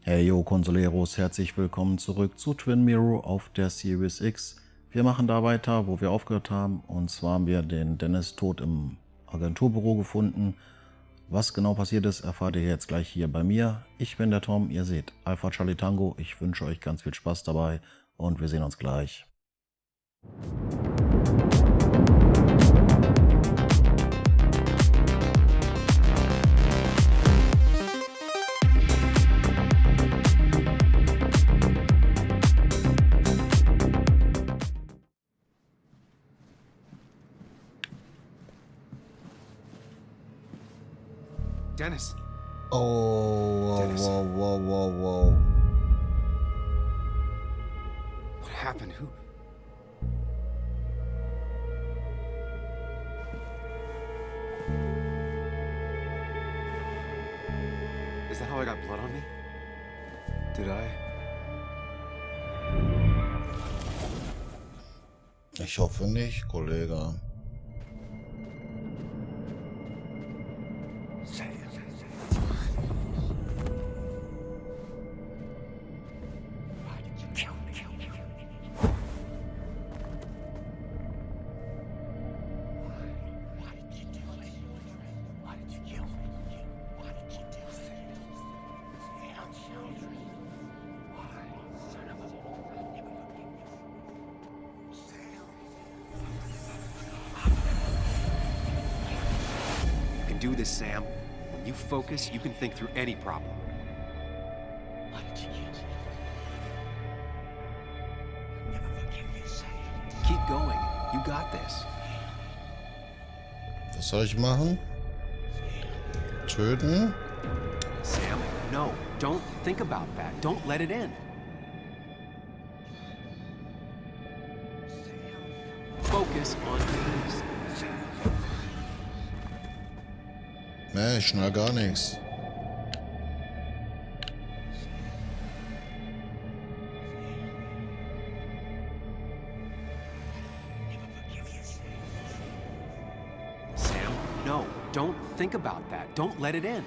Hey yo Consoleros, herzlich willkommen zurück zu Twin Mirror auf der Series X. Wir machen da weiter, wo wir aufgehört haben, und zwar haben wir den Dennis tot im Agenturbüro gefunden. Was genau passiert ist, erfahrt ihr jetzt gleich hier bei mir. Ich bin der Tom, ihr seht Alpha Charlie Tango. Ich wünsche euch ganz viel Spaß dabei und wir sehen uns gleich. Dennis. Oh, Dennis. whoa. What happened? Who? Is that how I got blood on me? Did I? Ich hoffe nicht, Kollege. Do this, Sam. When you focus, you can think through any problem. Why did you kill me? I'll never forgive you, Sam. Keep going. You got this. Was soll ich machen? Töten? Sam, no. Don't think about that. Don't let it in. Focus on these. Nee, ich schnall gar nichts. Sam, no. Don't think about that. Don't let it in.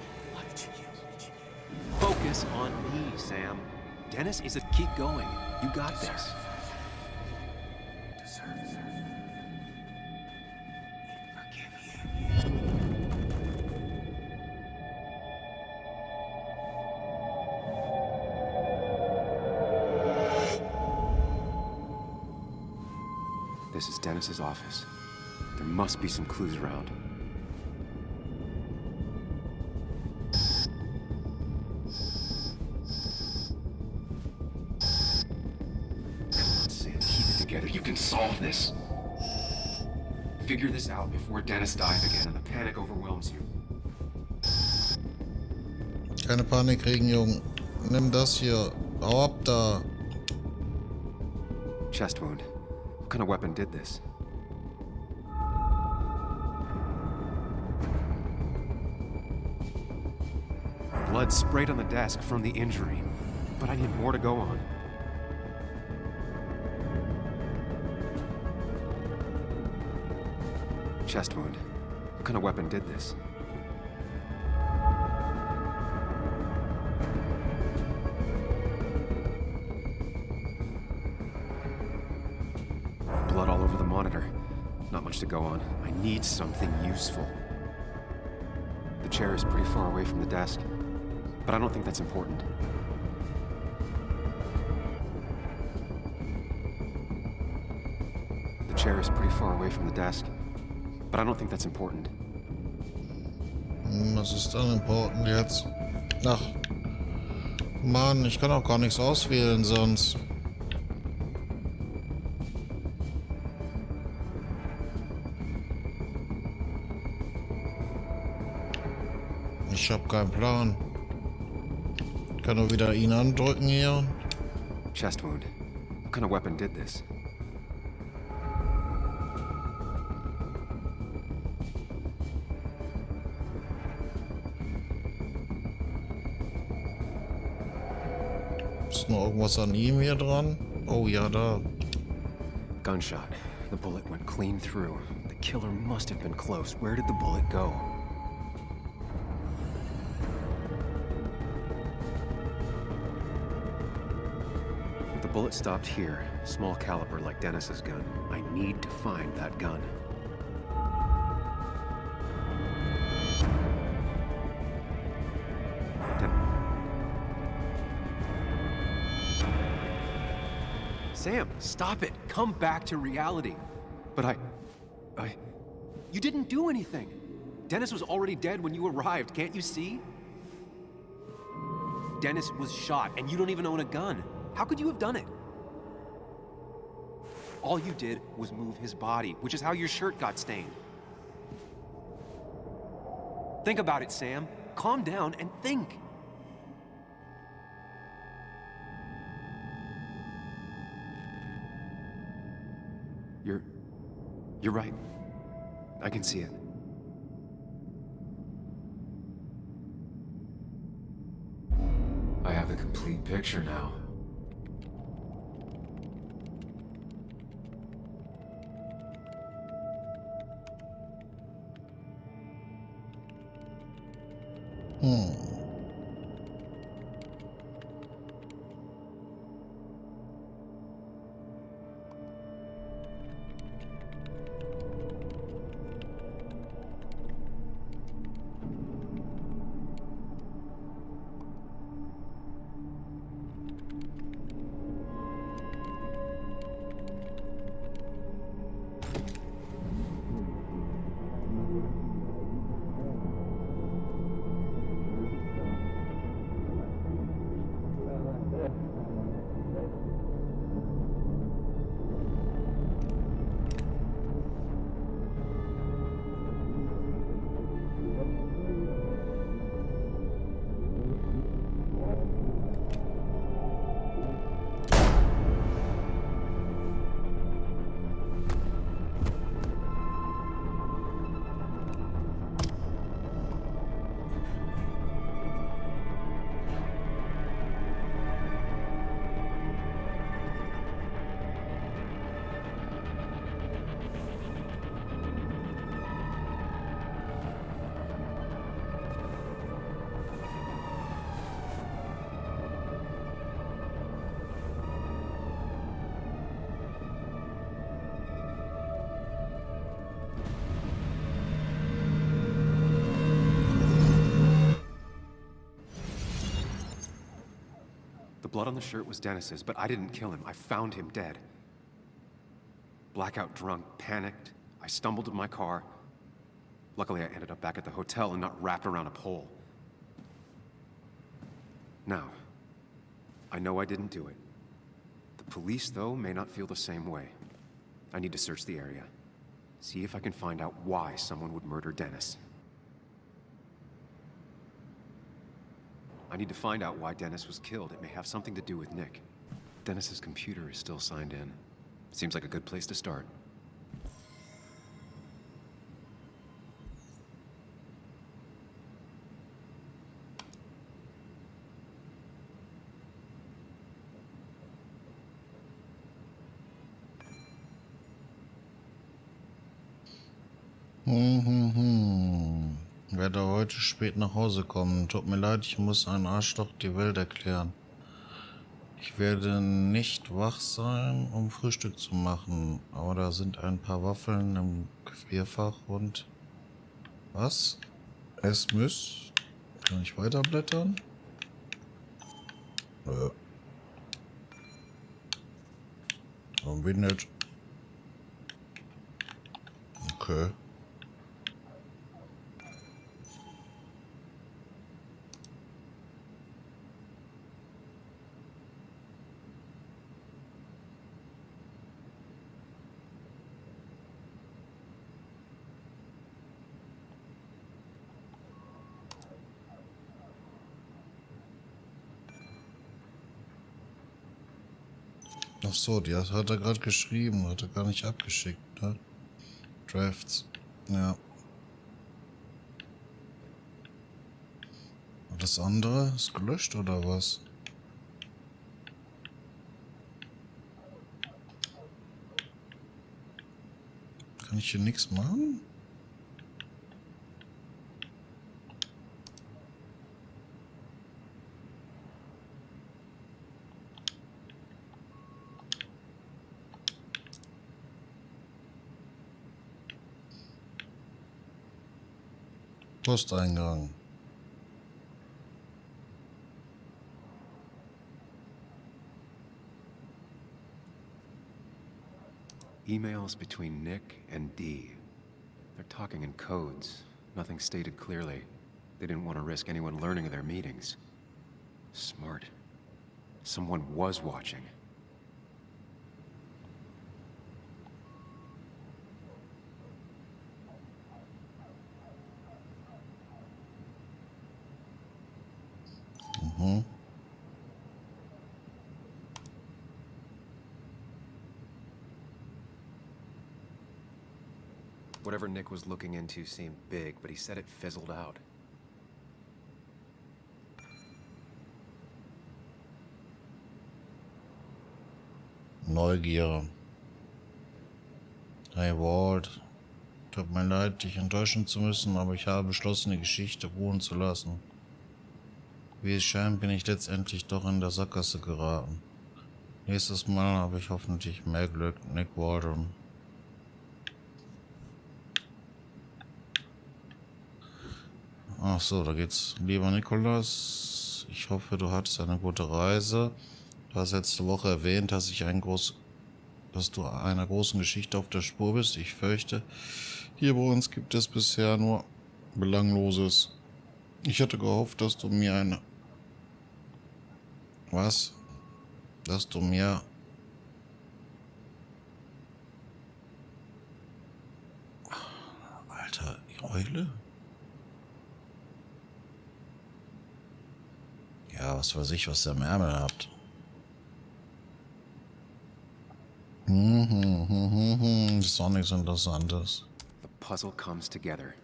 Focus on me, Sam. Dennis is a... Keep going. You got this. This is Dennis's office. There must be some clues around. Sam, keep it together. You can solve this. Figure this out before Dennis dies again and the panic overwhelms you. Keine Panik kriegen, Jungen. Nimm das hier. Hau ab da. Chest wound. What kind of weapon did this? Blood sprayed on the desk from the injury, but I need more to go on. Chest wound. What kind of weapon did this? Blood all over the monitor. Not much to go on. I need something useful. The chair is pretty far away from the desk, but I don't think that's important. The chair is pretty far away from the desk, but I don't think that's important. Was ist dann important jetzt? Ach, Mann, ich kann auch gar nichts auswählen sonst. Ich hab keinen Plan. Ich kann nur wieder ihn andrücken hier. Chest wound. What kind of weapon did this? Ist noch irgendwas an ihm hier dran? Oh ja, da. Gunshot. The bullet went clean through. The killer must have been close. Where did the bullet go? The bullet stopped here. Small caliber like Dennis's gun. I need to find that gun. Sam, stop it! Come back to reality! But You didn't do anything! Dennis was already dead when you arrived, can't you see? Dennis was shot, and you don't even own a gun. How could you have done it? All you did was move his body, which is how your shirt got stained. Think about it, Sam. Calm down and think. You're right. I can see it. I have the complete picture now. The blood on the shirt was Dennis's, but I didn't kill him. I found him dead. Blackout drunk, panicked. I stumbled to my car. Luckily, I ended up back at the hotel and not wrapped around a pole. Now, I know I didn't do it. The police, though, may not feel the same way. I need to search the area. See if I can find out why someone would murder Dennis. I need to find out why Dennis was killed. It may have something to do with Nick. Dennis's computer is still signed in. Seems like a good place to start. Werde heute spät nach Hause kommen. Tut mir leid, ich muss einen Arschloch die Welt erklären. Ich werde nicht wach sein, um Frühstück zu machen. Aber da sind ein paar Waffeln im Gefrierfach und... Was? Es muss... Kann ich weiterblättern? Nö. Irgendwie nicht. Okay. Ach so, die hat er gerade geschrieben, hat er gar nicht abgeschickt, ne? Drafts, ja. Und das andere ist gelöscht oder was? Kann ich hier nichts machen? Posteingang. Emails between Nick and Dee. They're talking in codes. Nothing stated clearly. They didn't want to risk anyone learning of their meetings. Smart. Someone was watching. Whatever Nick was looking into seemed big, but he said it fizzled out. Neugier. Hey Walt, tut mir leid, dich enttäuschen zu müssen, aber ich habe beschlossen, die Geschichte ruhen zu lassen. Wie es scheint, bin ich letztendlich doch in der Sackgasse geraten. Nächstes Mal habe ich hoffentlich mehr Glück, Nick Walden. Ach so, da geht's. Lieber Nikolas, ich hoffe, du hattest eine gute Reise. Du hast letzte Woche erwähnt, dass du einer großen Geschichte auf der Spur bist. Ich fürchte, hier bei uns gibt es bisher nur Belangloses. Ich hatte gehofft, dass du mir Dass du mir... Alter, die Eule? Ja, was weiß ich, was ihr im Ärmel habt. Das ist doch nichts Interessantes. The puzzle comes together.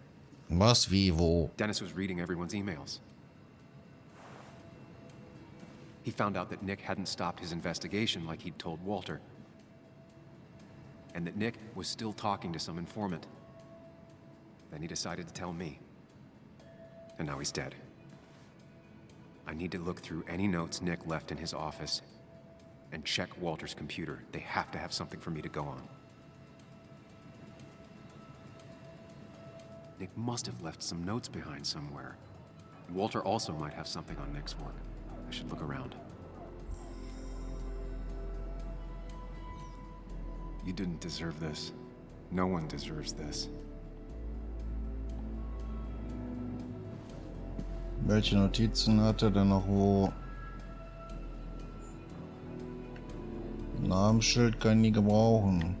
Was, wie, wo? Dennis was reading everyone's emails. He found out that Nick hadn't stopped his investigation like he'd told Walter. And that Nick was still talking to some informant. Then he decided to tell me. And now he's dead. I need to look through any notes Nick left in his office and check Walter's computer. They have to have something for me to go on. Nick must have left some notes behind somewhere. Walter also might have something on Nick's work. I should look around. You didn't deserve this. No one deserves this. Welche Notizen hat er denn noch wo? Namensschild kann ich nie gebrauchen.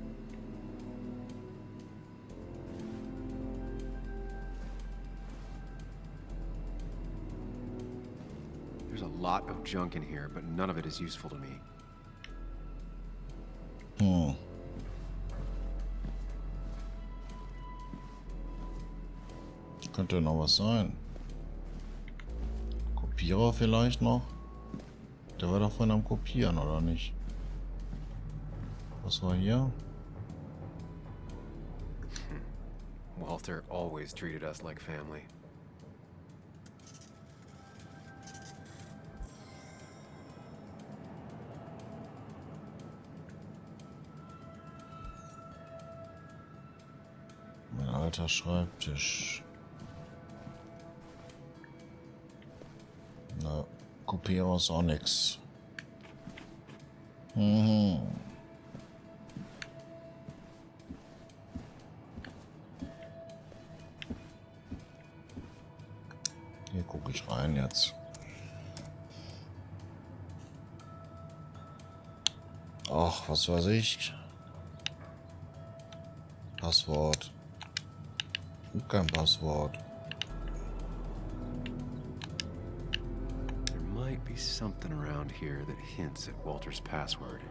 There's a lot of junk in here, but none of it is useful to me. Könnte noch was sein. Kopierer vielleicht noch? Der war doch vorhin am Kopieren, oder nicht? Was war hier? Walter always treated us like family. Mein alter Schreibtisch. Na, Kopierer ist auch nix. Hier gucke ich rein jetzt. Ach, was weiß ich. Passwort. Kein Passwort. There might be something around here that hints at Walter's password.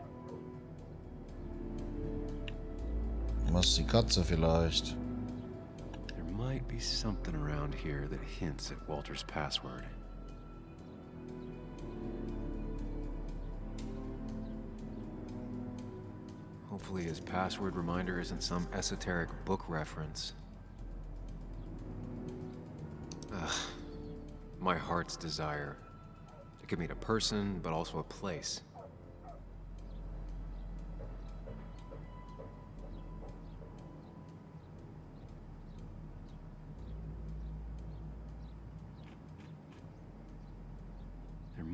Was die Katze vielleicht? There might be something around here that hints at Walter's password. Hopefully his password reminder isn't some esoteric book reference. Ugh. My heart's desire. It could mean a person, but also a place.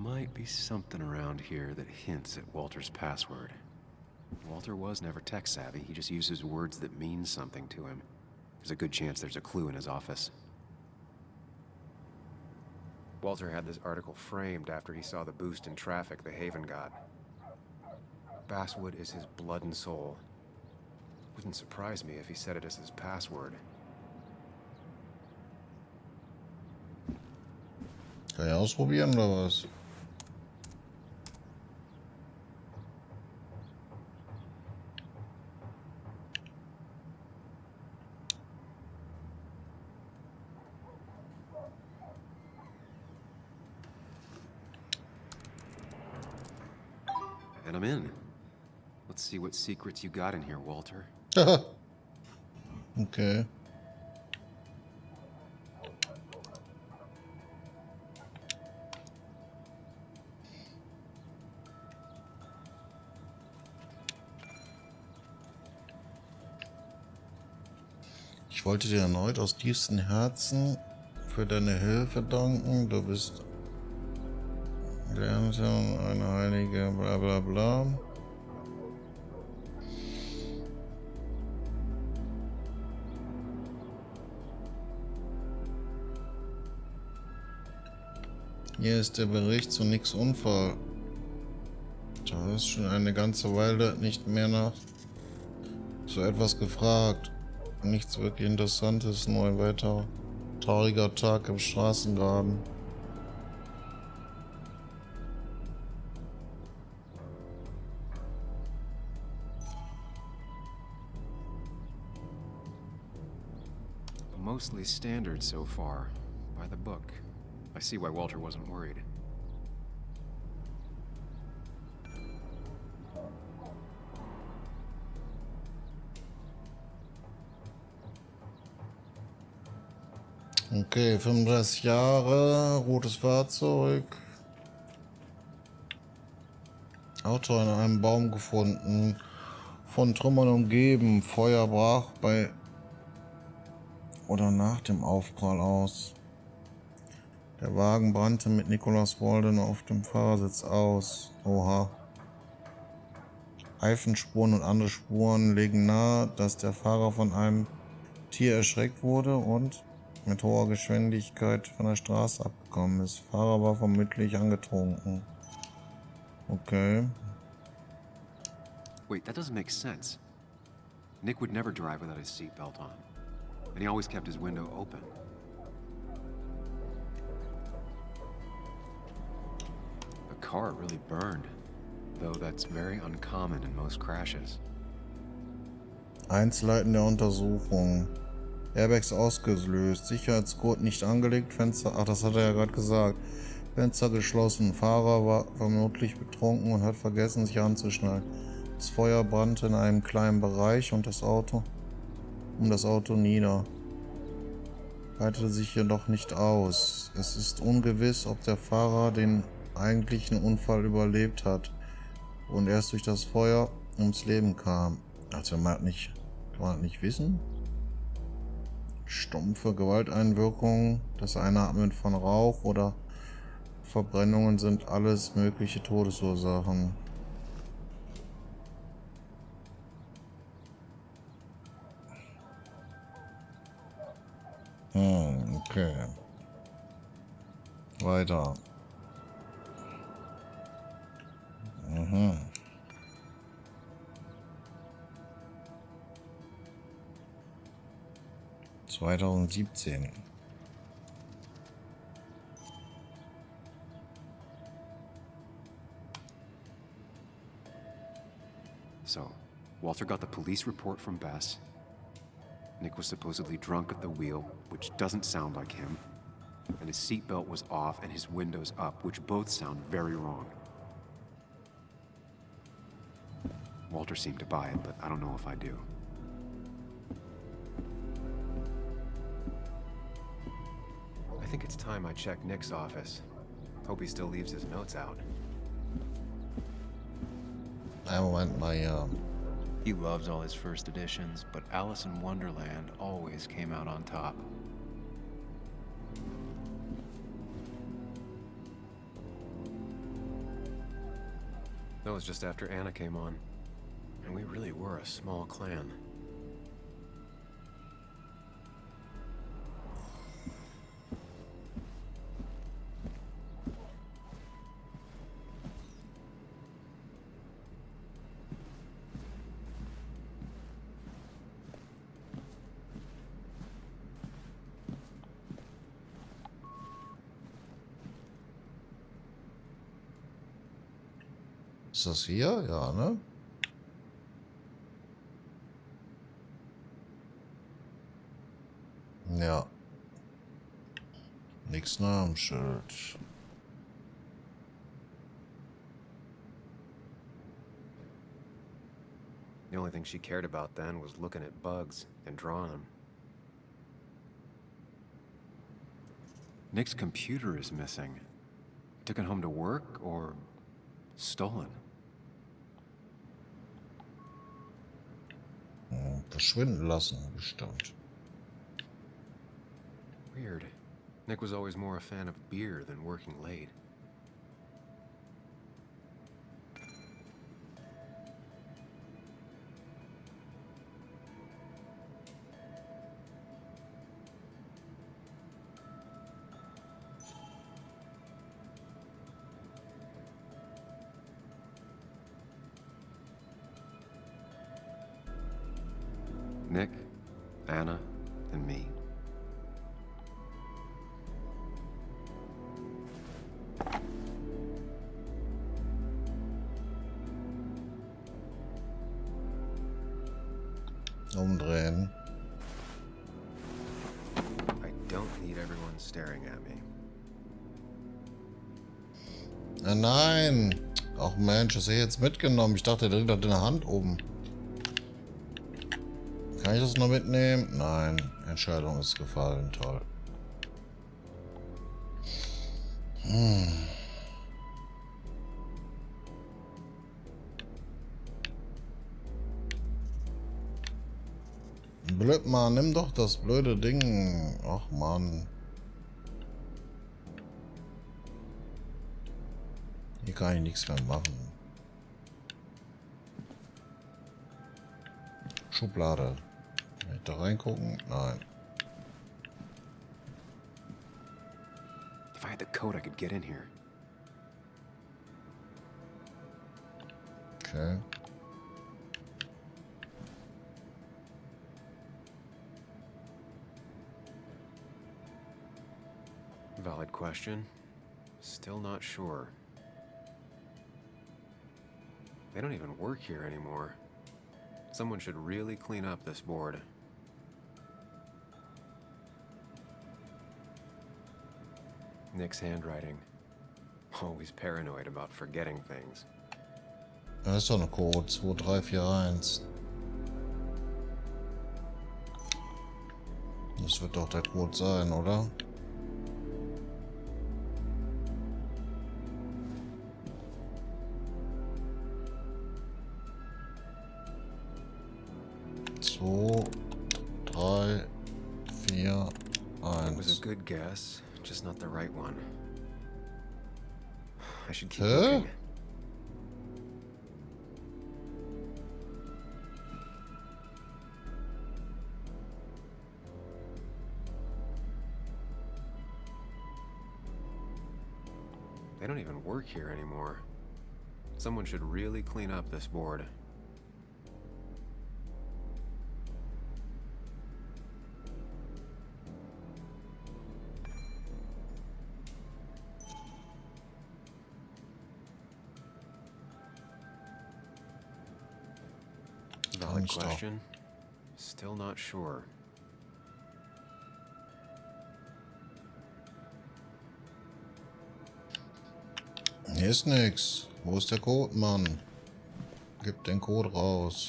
might be something around here that hints at Walter's password. Walter was never tech savvy. He just uses words that mean something to him. There's a good chance there's a clue in his office. Walter had this article framed after he saw the boost in traffic the Haven got. Basswood is his blood and soul. Wouldn't surprise me if he said it as his password. Kann ich ausprobieren oder was? And I'm in. Let's see what secrets you got in here, Walter. Okay. Ich wollte dir erneut aus tiefstem Herzen für deine Hilfe danken. Du bist gelernte und eine heilige bla bla bla. Hier ist der Bericht zu Nicks Unfall. Da ist schon eine ganze Weile nicht mehr nach so etwas gefragt. Nichts wirklich Interessantes, nur ein weiterer trauriger Tag im Straßengraben. Mostly standard so far, by the book. I see why Walter wasn't worried. Okay, 35 Jahre, rotes Fahrzeug. Auto in einem Baum gefunden, von Trümmern umgeben. Feuer brach bei oder nach dem Aufprall aus. Der Wagen brannte mit Nicholas Walden auf dem Fahrersitz aus. Oha. Reifenspuren und andere Spuren legen nahe, dass der Fahrer von einem Tier erschreckt wurde und mit hoher Geschwindigkeit von der Straße abgekommen ist. Fahrer war vermutlich angetrunken. Okay. Wait, that doesn't make sense. Nick would never drive without his seatbelt on. And he always kept his window open. The car really burned, though that's very uncommon in most crashes. Einzelheiten der Untersuchung. Airbags ausgelöst, Sicherheitsgurt nicht angelegt, Fenster, ach das hat er ja gerade gesagt, Fenster geschlossen, Fahrer war vermutlich betrunken und hat vergessen sich anzuschnallen. Das Feuer brannte in einem kleinen Bereich und das Auto nieder. Breitete sich jedoch nicht aus. Es ist ungewiss, ob der Fahrer den eigentlichen Unfall überlebt hat und erst durch das Feuer ums Leben kam. Also kann man nicht wissen. Stumpfe Gewalteinwirkungen, das Einatmen von Rauch oder Verbrennungen sind alles mögliche Todesursachen. Okay. Weiter. 2017. So, Walter got the police report from Bess. Nick was supposedly drunk at the wheel, which doesn't sound like him. And his seatbelt was off and his windows up, which both sound very wrong. Walter seemed to buy it, but I don't know if I do. I think it's time I check Nick's office. Hope he still leaves his notes out. Moment mal, He loves all his first editions, but Alice in Wonderland always came out on top. That was just after Anna came on. And we really were a small clan. Ist das hier? Ja, ne? Ja. Nix Namensschild. The only thing she cared about then was looking at bugs and drawing them. Nick's computer is missing. Took it home to work or stolen? Verschwinden lassen, bestimmt. Weird. Nick was always more a fan of beer than working late. Nick, Anna, and me. Umdrehen. I don't need everyone staring at me. Nein! Ach Mensch, das hätte ich jetzt mitgenommen. Ich dachte, der hat in der Hand oben. Kann ich das noch mitnehmen? Nein. Entscheidung ist gefallen. Toll. Blöd, Mann. Nimm doch das blöde Ding. Ach, Mann. Hier kann ich nichts mehr machen. Schublade. Kann ich da reingucken? Nein. If I had the code, I could get in here. Okay. Valid question. Still not sure. They don't even work here anymore. Someone should really clean up this board. Nick's handwriting. Always paranoid about forgetting things. Da ist doch eine Code. 2341. Das wird doch der Code sein, oder? So, 3, 4, It was 1. a good guess, just not the right one. I should keep Hä? looking. They don't even work here anymore. Someone should really clean up this board. Valid Stop. question. Still not sure. Hier ist nix. Wo ist der Code, Mann? Gib den Code raus.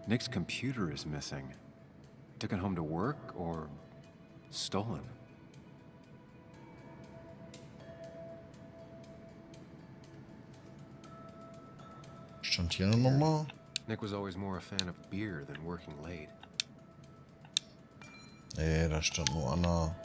Nick's computer is missing. Took it home to work or stolen? Stand hier eine Nummer? Nick was always more a fan of beer than working late. Nee, da stand nur Anna.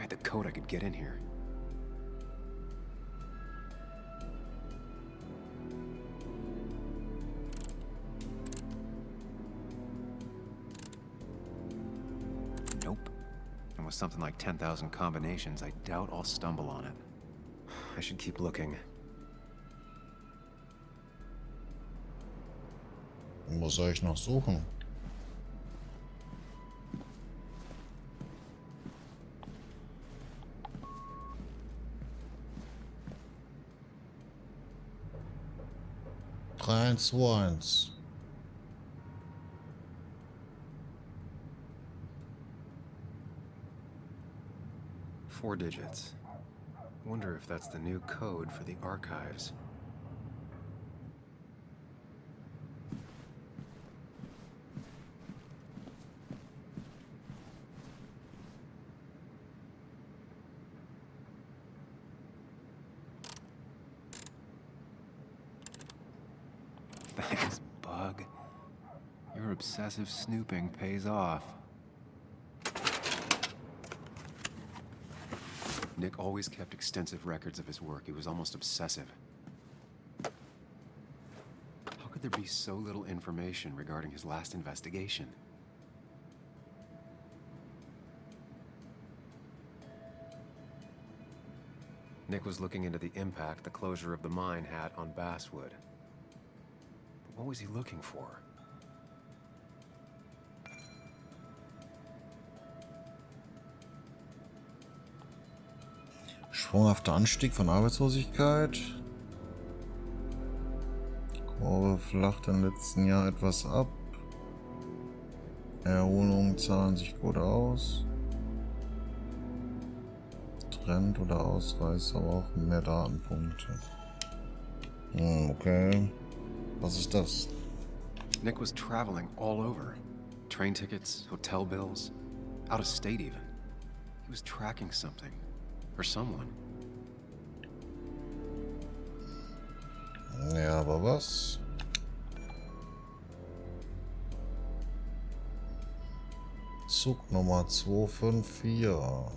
had the code, I could get in here. Nope. And with something like 10,000 combinations, I doubt I'll stumble on it. I should keep looking. Wo soll ich noch suchen? Drei, zwei, eins. 4 digits. Wonder if that's the new code for the archives. Thanks, Bug. Your obsessive snooping pays off. Nick always kept extensive records of his work. He was almost obsessive. How could there be so little information regarding his last investigation? Nick was looking into the impact the closure of the mine had on Basswood. But what was he looking for? Sprunghafter Anstieg von Arbeitslosigkeit. Die Kurve flacht im letzten Jahr etwas ab. Erholungen zahlen sich gut aus. Trend oder Ausweis, aber auch mehr Datenpunkte. Okay. Was ist das? Nick was traveling all over. Train tickets, hotel bills, out of state even. He was tracking something. Or someone. Ja, aber was? Zug Nummer 254.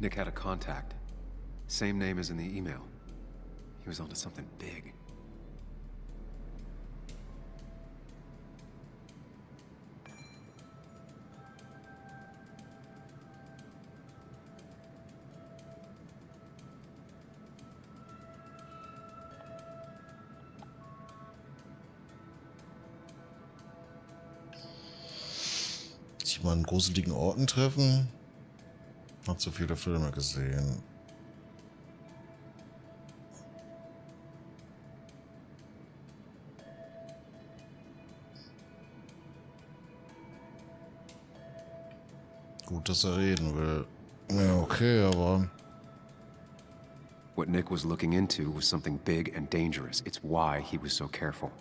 Nick had a contact. Same name as in the email. He was onto something big. Sich mal in gruseligen Orten treffen. Hat so viele Filme gesehen. Gut, dass er reden will. Ja, okay, aber... What Nick was looking into was something big and dangerous. It's why he was so careful.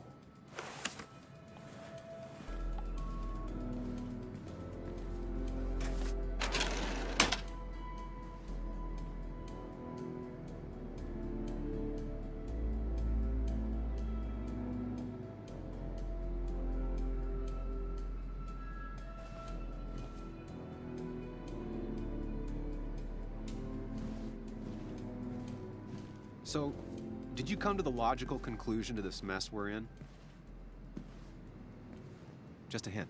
So, did you come to the logical conclusion to this mess we're in? Just a hint.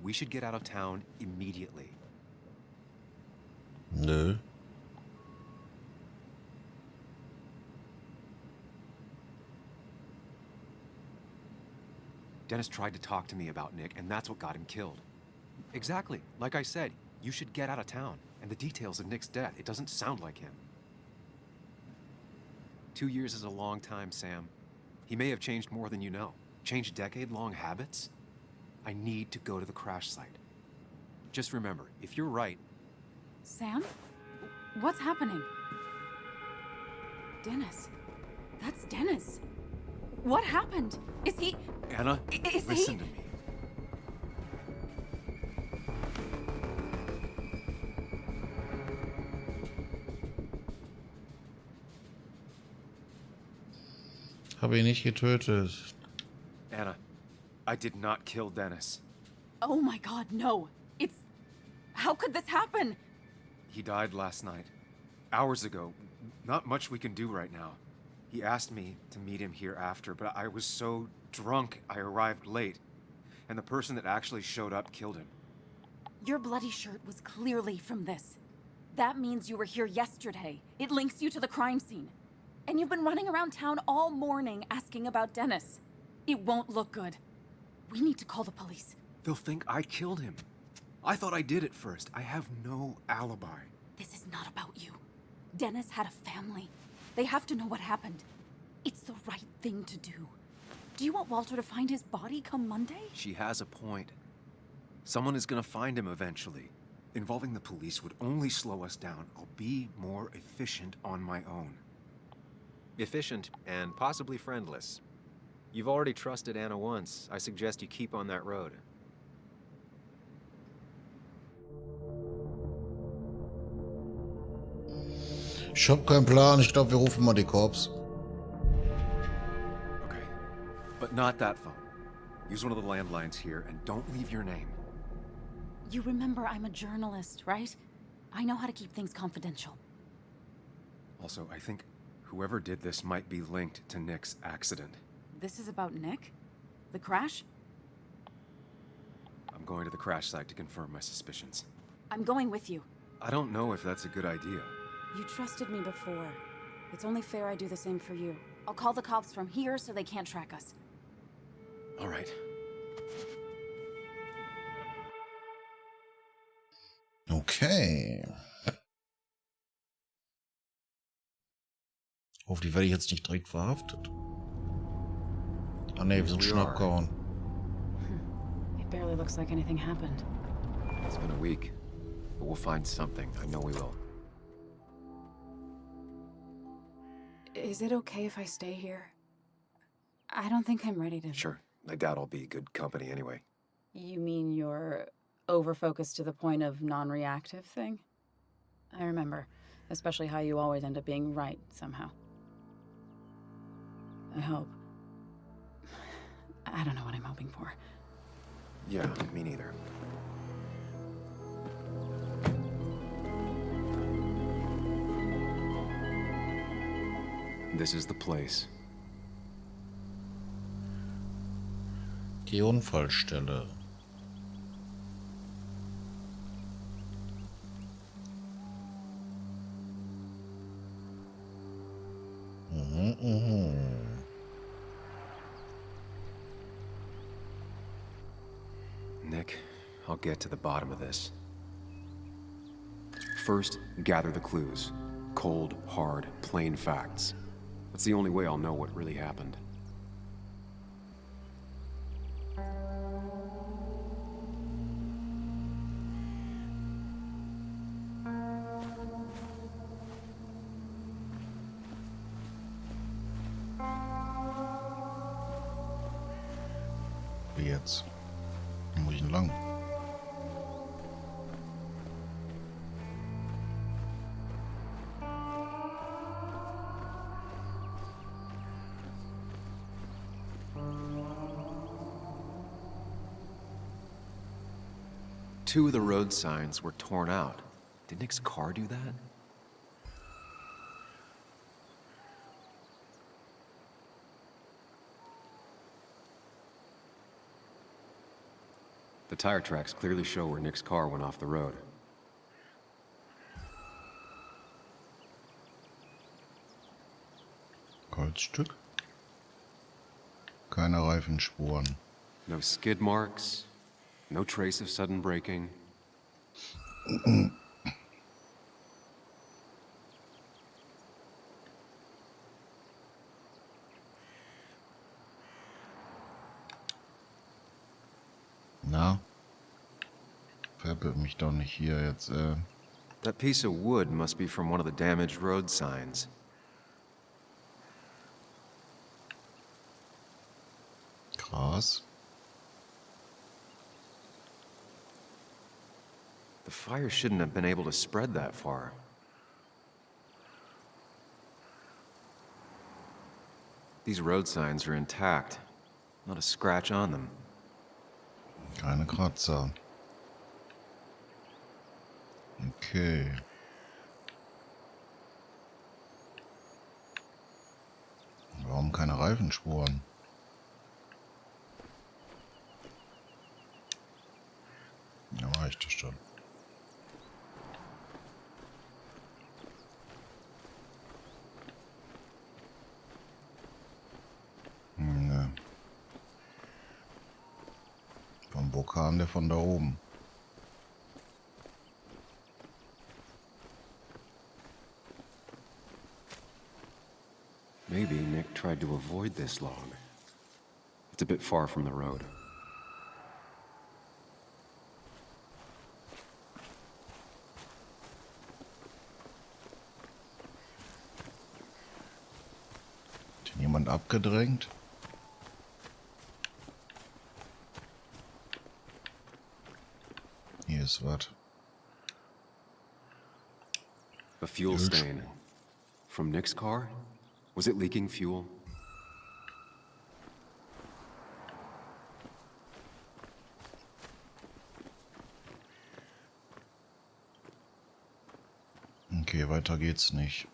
We should get out of town immediately. Nö. Dennis tried to talk to me about Nick, and that's what got him killed. Exactly. Like I said, you should get out of town. And the details of Nick's death, it doesn't sound like him. 2 years is a long time, Sam. He may have changed more than you know. Changed decade-long habits? I need to go to the crash site. Just remember, if you're right... Sam? What's happening? Dennis. That's Dennis. What happened? Is he... Anna, Is listen he... to me. Habe ihn nicht getötet. Anna, I did not kill Dennis. Oh my god, no. It's... How could this happen? He died last night. Hours ago. Not much we can do right now. He asked me to meet him here after, but I was so drunk I arrived late. And the person that actually showed up killed him. Your bloody shirt was clearly from this. That means you were here yesterday. It links you to the crime scene. And you've been running around town all morning asking about Dennis. It won't look good. We need to call the police. They'll think I killed him. I thought I did at first. I have no alibi. This is not about you. Dennis had a family. They have to know what happened. It's the right thing to do. Do you want Walter to find his body come Monday? She has a point. Someone is gonna find him eventually. Involving the police would only slow us down. I'll be more efficient on my own. Efficient and possibly friendless. You've already trusted Anna once. I suggest you keep on that road. Ich hab keinen Plan. Ich glaube, wir rufen mal die Cops. Okay. But not that phone. Use one of the landlines here and don't leave your name. You remember I'm a journalist, right? I know how to keep things confidential. Also, I think whoever did this might be linked to Nick's accident. This is about Nick? The crash? I'm going to the crash site to confirm my suspicions. I'm going with you. I don't know if that's a good idea. You trusted me before. It's only fair I do the same for you. I'll call the cops from here so they can't track us. All right. Okay. Hoffentlich werde ich jetzt nicht direkt verhaftet. Ah ne, wir sind schon abgehauen. It barely looks like anything happened. It's been a week, but we'll find something. I know we will. Is it okay if I stay here? I don't think I'm ready to... Sure. I doubt I'll be good company anyway. You mean you're over-focused to the point of non-reactive thing? I remember. Especially how you always end up being right, somehow. I hope. I don't know what I'm hoping for. Yeah, me neither. This is the place. Die Unfallstelle. Nick, I'll get to the bottom of this. First, gather the clues. Cold, hard, plain facts. That's the only way I'll know what really happened. Wie jetzt? Wo muss ich denn lang? Two of the road signs were torn out. Did Nick's car do that? The tire tracks clearly show where Nick's car went off the road. Kreuzstück. Keine Reifenspuren. No skid marks, no trace of sudden braking. Na? Veräppelt mich doch nicht hier jetzt, That piece of wood must be from one of the damaged road signs. Gras. The fire shouldn't have been able to spread that far. These road signs are intact. Not a scratch on them. Keine Kratzer. Okay. Warum keine Reifenspuren? Ja, reicht das schon. Ne. Von wo kam der? Von da oben? Maybe Nick tried to avoid this log. It's a bit far from the road. Hat ihn jemand abgedrängt? Hier ist was. A fuel stain. From Nick's car? Was it leaking fuel? Okay, weiter geht's nicht.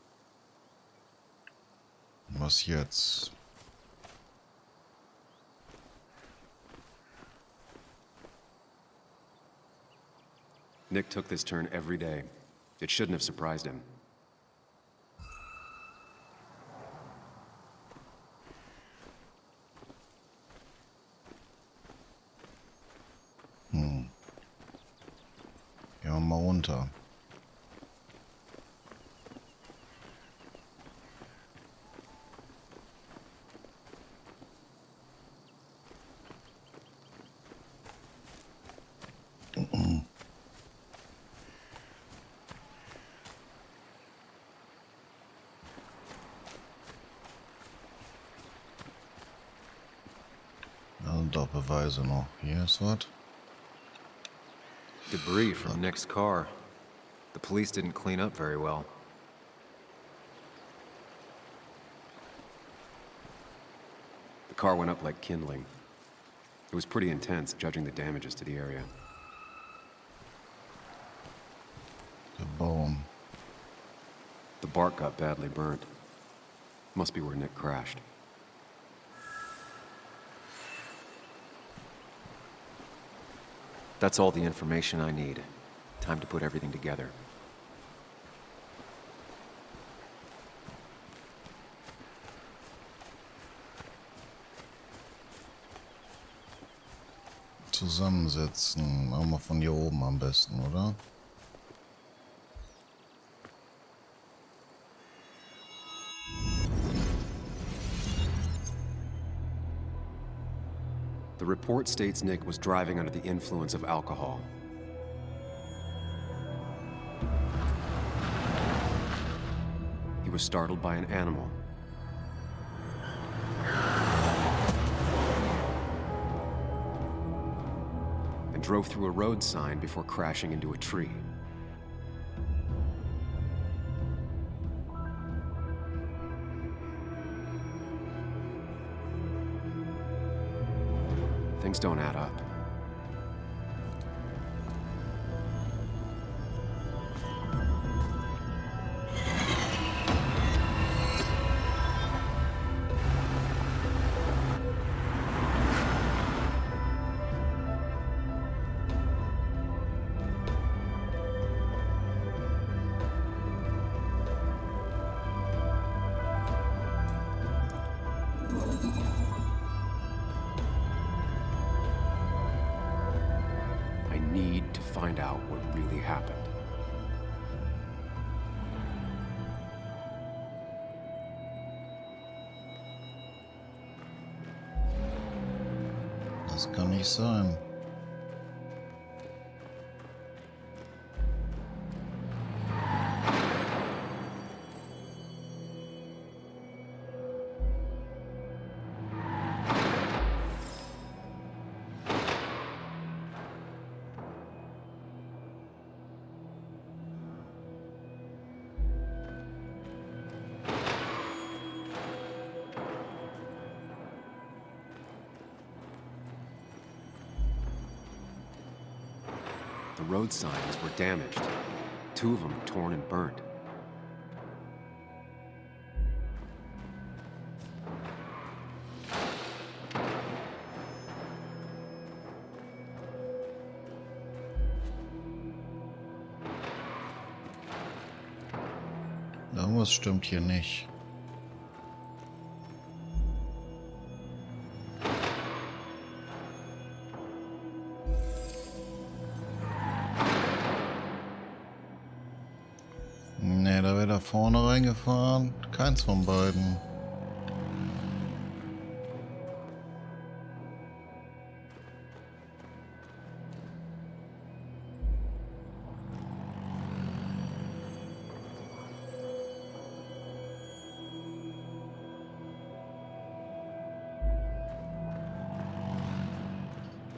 Was jetzt? Nick took this turn every day. It shouldn't have surprised him. Gehen wir mal runter. Da sind doch Beweise noch. Hier ist was. Debris from Nick's car. The police didn't clean up very well. The car went up like kindling. It was pretty intense, judging the damages to the area. Der Baum. The bark got badly burnt. Must be where Nick crashed. That's all the information I need. Time to put everything together. Zusammensetzen. Machen wir von hier oben am besten, oder? The report states Nick was driving under the influence of alcohol. He was startled by an animal. And drove through a road sign before crashing into a tree. Things don't add up. I need to find out what really happened. Das kann nicht sein. road signs were damaged. 2 of them torn and burnt. Irgendwas stimmt hier nicht. Ne, da wäre da vorne reingefahren. Keins von beiden.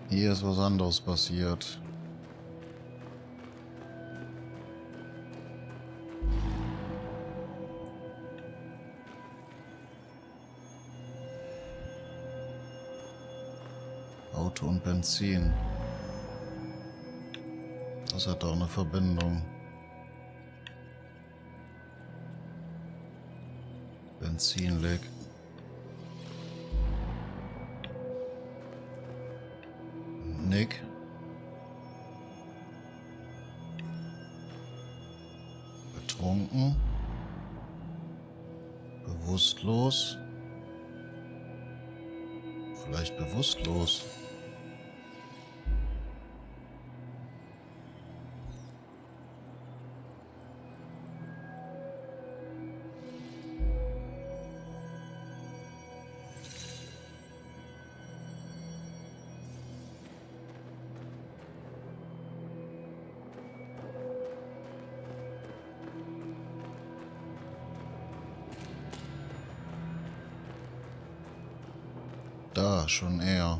Hier ist was anderes passiert. Auto und Benzin. Das hat doch eine Verbindung. Benzinleck. Nick. Betrunken. Bewusstlos. Vielleicht bewusstlos. Da, schon eher.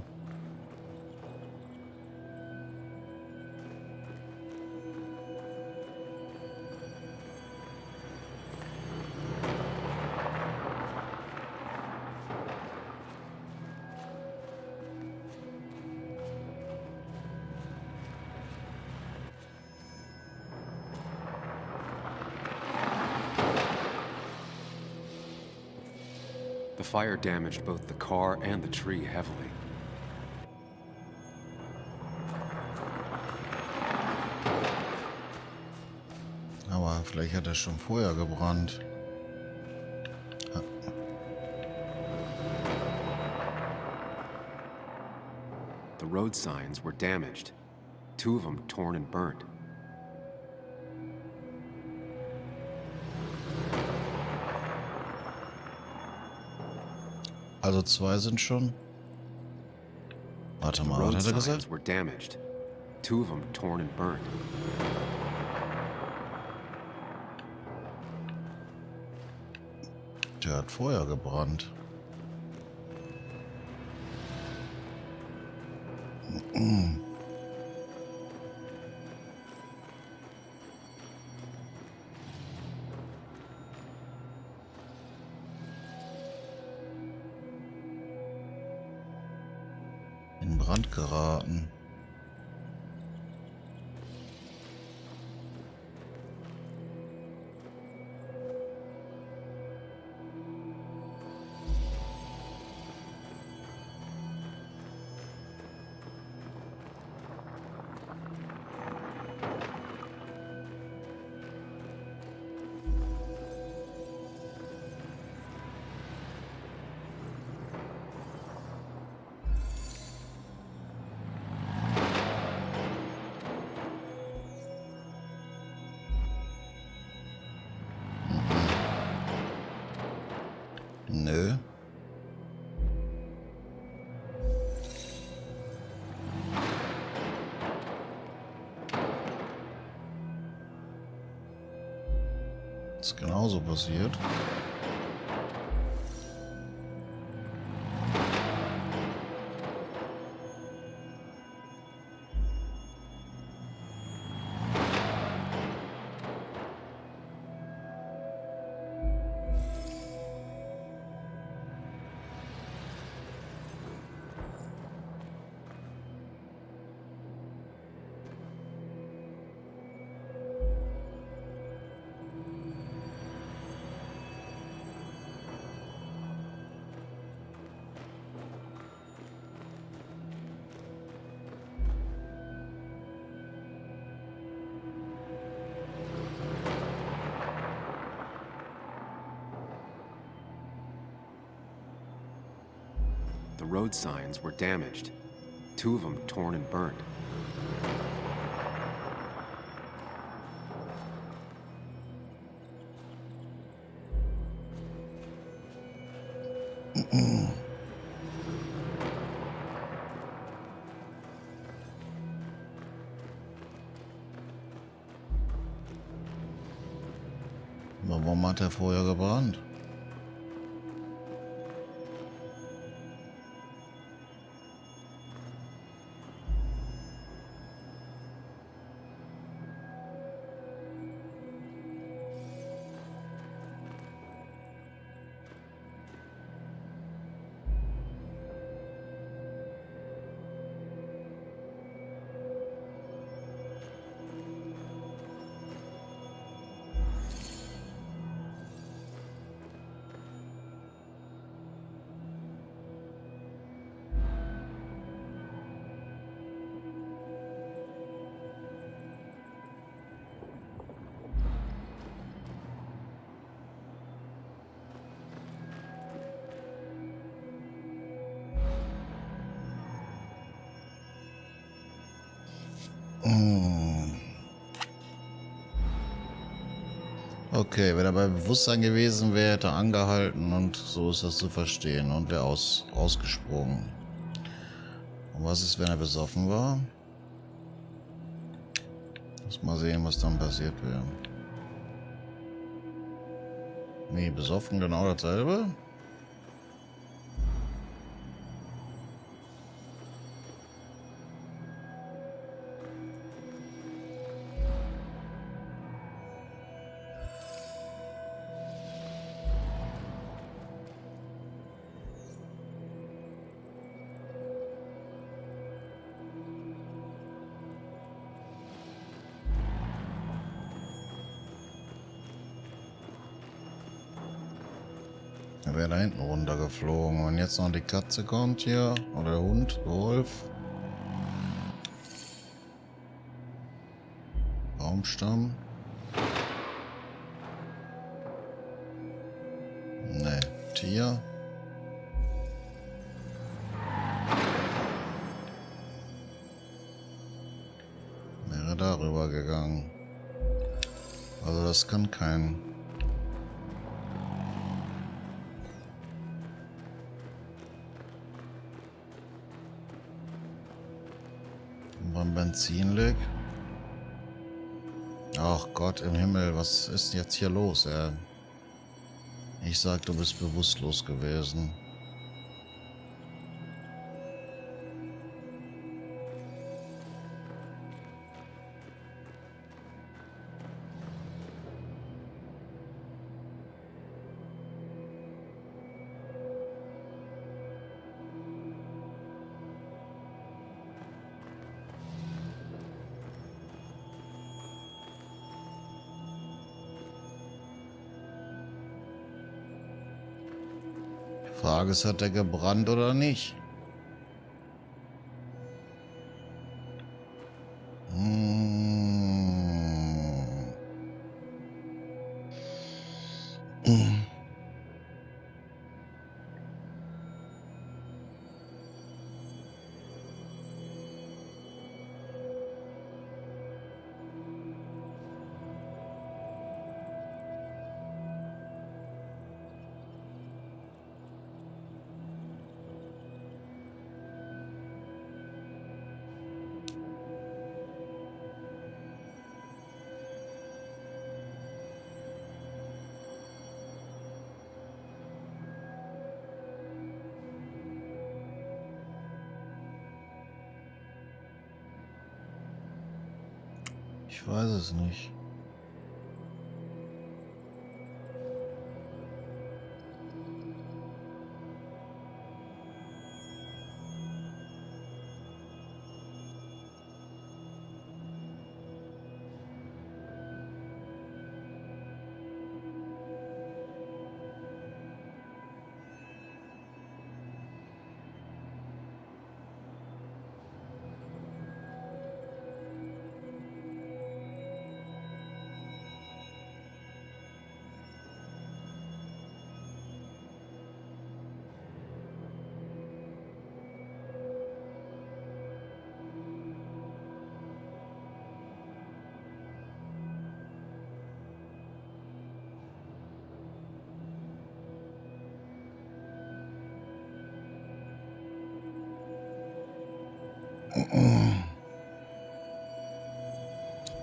The fire damaged both the car and the tree heavily. Aber vielleicht hat er schon vorher gebrannt. The road signs were damaged. 2 of them torn and burnt. Also 2 sind schon. Warte The mal, road was hat er signs gesagt? were damaged. 2 of them torn and burnt. Der hat vorher gebrannt. In Brand geraten. Nö. Ist genauso passiert. road signs were damaged. 2 of them torn and burned. Warum hat er vorher gebrannt? Okay, wenn er bei Bewusstsein gewesen wäre, hätte er angehalten und so ist das zu verstehen und wäre ausgesprungen. Und was ist, wenn er besoffen war? Muss mal sehen, was dann passiert wäre. Nee, besoffen genau dasselbe? Er wäre da hinten runtergeflogen. Und jetzt noch die Katze kommt hier. Oder der Hund, der Wolf. Baumstamm. Ne, Tier. Wäre darüber gegangen. Also das kann kein... Beim Benzin liegt. Ach Gott im Himmel, was ist jetzt hier los, ey? Ich sag, du bist bewusstlos gewesen. Frage ist, hat er gebrannt oder nicht? Ich weiß es nicht.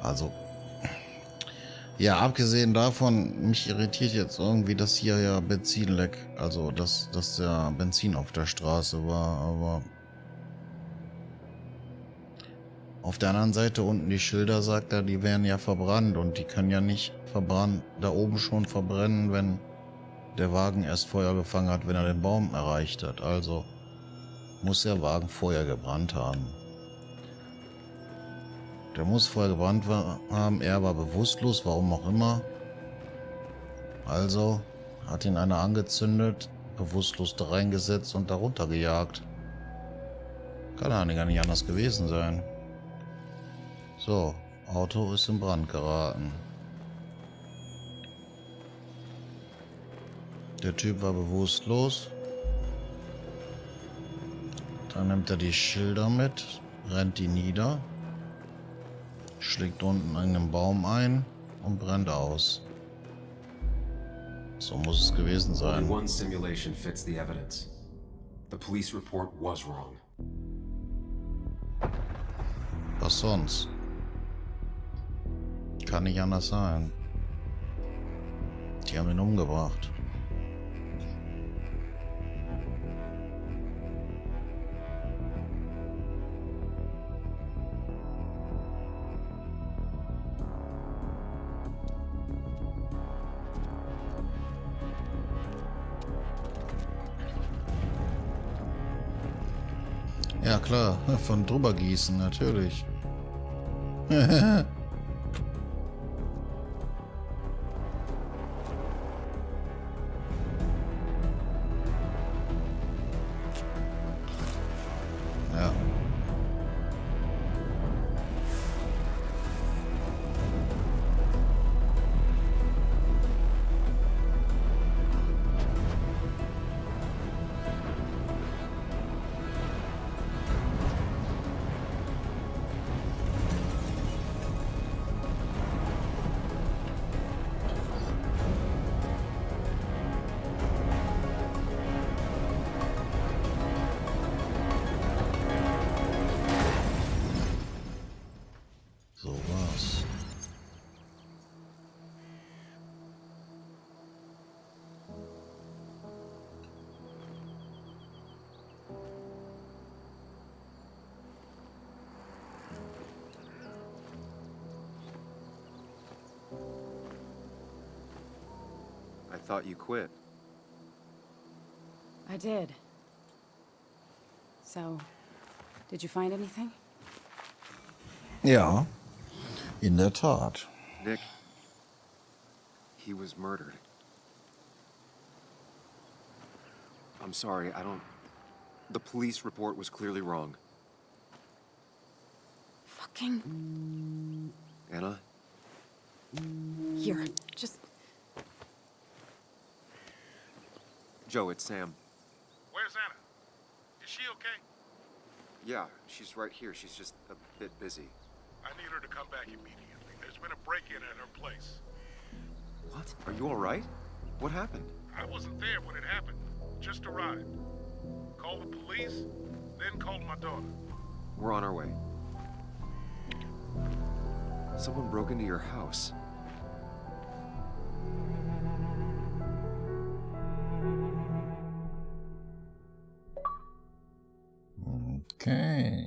Also, ja, abgesehen davon, mich irritiert jetzt irgendwie, dass hier ja Benzin leck, also dass der Benzin auf der Straße war, aber auf der anderen Seite unten die Schilder sagt er, die wären ja verbrannt und die können ja nicht verbrannt da oben schon verbrennen, wenn der Wagen erst Feuer gefangen hat, wenn er den Baum erreicht hat. Also muss der Wagen vorher gebrannt haben. Der muss vorher gebrannt haben, er war bewusstlos, warum auch immer. Also hat ihn einer angezündet, bewusstlos da reingesetzt und darunter gejagt. Kann ja gar nicht anders gewesen sein. So, Auto ist in Brand geraten. Der Typ war bewusstlos. Dann nimmt er die Schilder mit, rennt die nieder, schlägt unten einen Baum ein und brennt aus. So muss es gewesen Only sein. one simulation fits the evidence. The police report was wrong. Was sonst? Kann nicht anders sein. Die haben ihn umgebracht. Ja klar, von drüber gießen, natürlich. Ja. So war's. I thought you quit. I did. So, did you find anything? Ja, in der Tat. Nick, he was murdered. I'm sorry, I don't... The police report was clearly wrong. Fucking... Anna? Here, just... Joe, it's Sam. Where's Anna? Is she okay? Yeah, she's right here. She's just a bit busy. I need her to come back immediately. There's been a break-in at her place. What? Are you all right? What happened? I wasn't there when it happened. Just arrived. Called the police, then called my daughter. We're on our way. Someone broke into your house. Okay.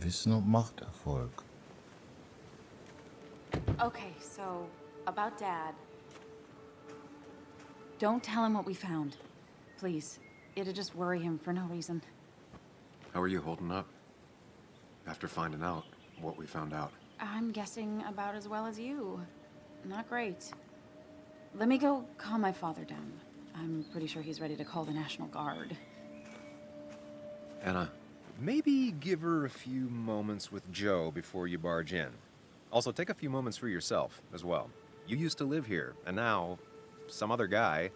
Wissen und Machterfolg. Okay, so, about Dad. Don't tell him what we found. Please. It'll just worry him for no reason. How are you holding up? After finding out what we found out. I'm guessing about as well as you. Not great. Let me go calm my father down. I'm pretty sure he's ready to call the National Guard. Anna, Maybe give her a few moments with Joe before you barge in. Also, take a few moments for yourself as well. You used to live here, and now some other guy,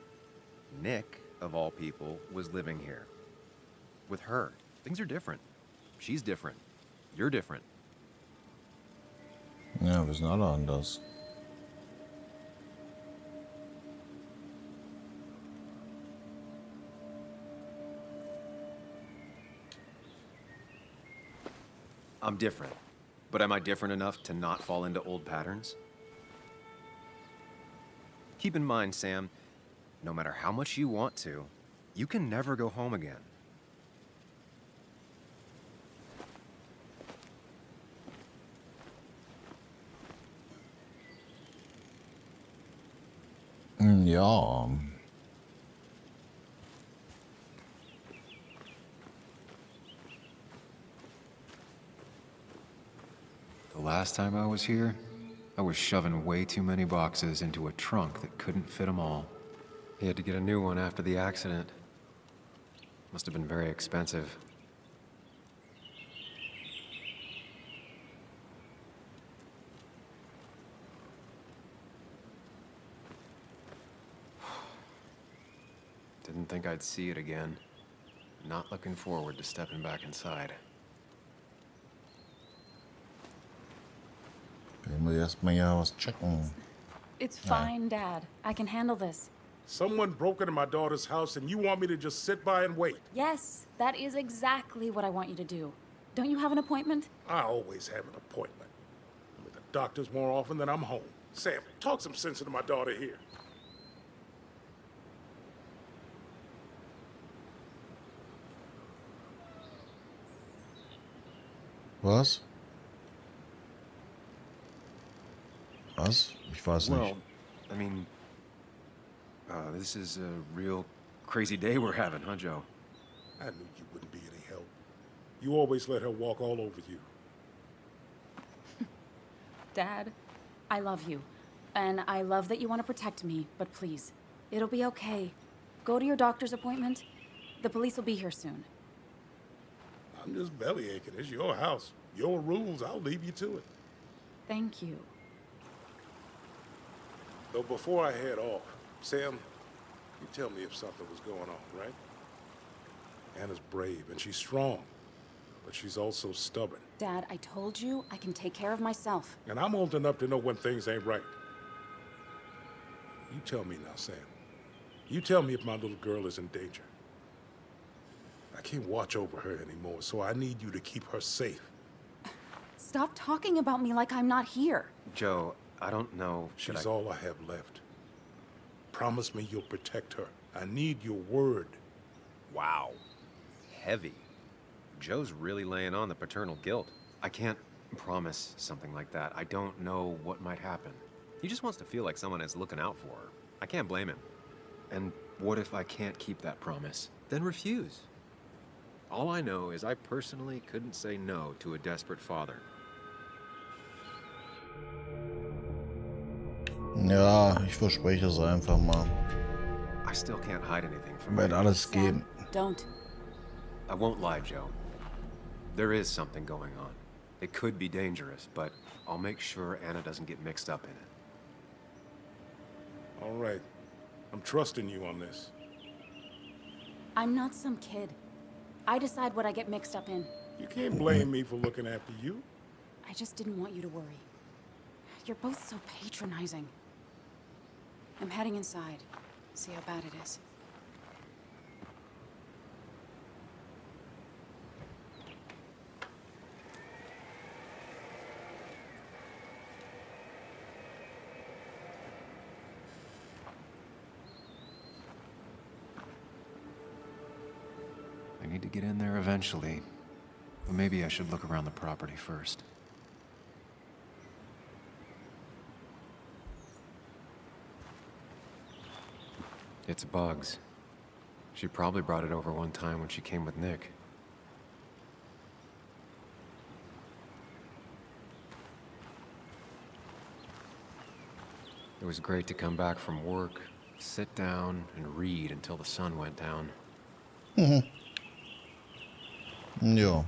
Nick, of all people, was living here. With her. Things are different. She's different. You're different. Ja, wir sind alle anders. I'm different. But am I different enough to not fall into old patterns? Keep in mind, Sam, no matter how much you want to, you can never go home again. Ja. The last time I was here, I was shoving way too many boxes into a trunk that couldn't fit them all. He had to get a new one after the accident. Must have been very expensive. Didn't think I'd see it again. Not looking forward to stepping back inside. Gehen wir erstmal ja was checken. It's fine, Dad. I can handle this. Someone broke into my daughter's house and you want me to just sit by and wait? Yes, that is exactly what I want you to do. Don't you have an appointment? I always have an appointment. I'm at the doctor's more often than I'm home. Sam, talk some sense into my daughter here. Was? Was? Ich weiß nicht. Well, I mean, this is a real crazy day we're having, huh, Joe? I knew you wouldn't be any help. You always let her walk all over you. Dad, I love you. And I love that you want to protect me, but please, it'll be okay. Go to your doctor's appointment. The police will be here soon. I'm just belly aching. It's your house. Your rules. I'll leave you to it. Thank you. Though before I head off, Sam, you tell me if something was going on, right? Anna's brave and she's strong, but she's also stubborn. Dad, I told you I can take care of myself. And I'm old enough to know when things ain't right. You tell me now, Sam. You tell me if my little girl is in danger. I can't watch over her anymore, so I need you to keep her safe. Stop talking about me like I'm not here. Joe, I don't know. She's all I have left. Promise me you'll protect her. I need your word. Wow. Heavy. Joe's really laying on the paternal guilt. I can't promise something like that. I don't know what might happen. He just wants to feel like someone is looking out for her. I can't blame him. And what if I can't keep that promise? Then refuse. All I know is I personally couldn't say no to a desperate father. Ja, ich verspreche es einfach mal. I still can't hide anything from Wird you. alles geben. Don't. I won't lie, Joe. There is something going on. It could be dangerous, but I'll make sure Anna doesn't get mixed up in it. All right. I'm trusting you on this. I'm not some kid. I decide what I get mixed up in. You can't blame me for looking after you. I just didn't want you to worry. You're both so patronizing. I'm heading inside. See how bad it is. I need to get in there eventually. But maybe I should look around the property first. It's Bugs. She probably brought it over one time when she came with Nick. It was great to come back from work, sit down, and read until the sun went down. Ja.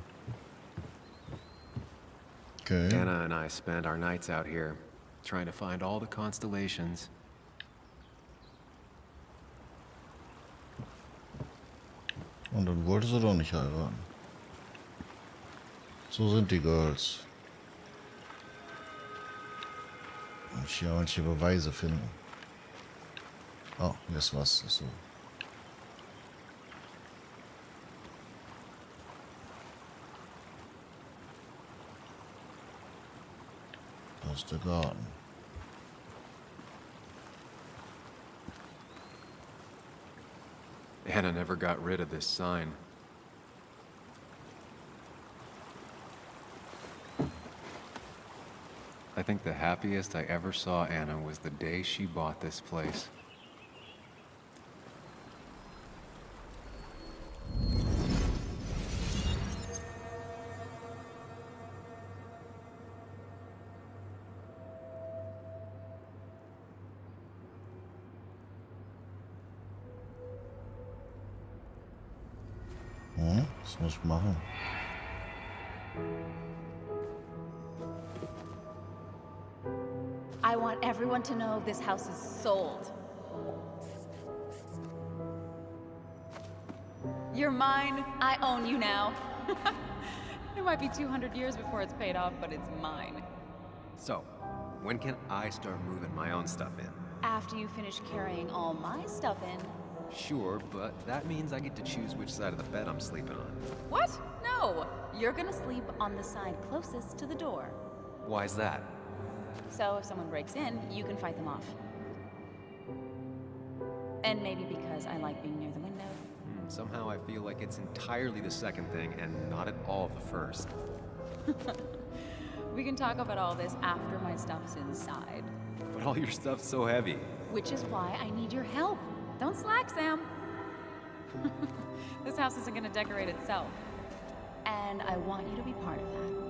Okay. Anna and I spent our nights out here, trying to find all the constellations. Und dann wollte sie doch nicht heiraten. So sind die Girls. Und hier manche Beweise finden. Oh, hier ist was. So. Das ist der Garten. Anna never got rid of this sign. I think the happiest I ever saw Anna was the day she bought this place. Was muss ich machen? I want everyone to know this house is sold. You're mine. I own you now. It might be 200 years before it's paid off, but it's mine. So, when can I start moving my own stuff in? After you finish carrying all my stuff in. Sure, but that means I get to choose which side of the bed I'm sleeping on. What? No! You're gonna sleep on the side closest to the door. Why's that? So if someone breaks in, you can fight them off. And maybe because I like being near the window. Somehow I feel like it's entirely the second thing and not at all the first. We can talk about all this after my stuff's inside. But all your stuff's so heavy. Which is why I need your help. Don't slack, Sam. This house isn't gonna decorate itself. And I want you to be part of that.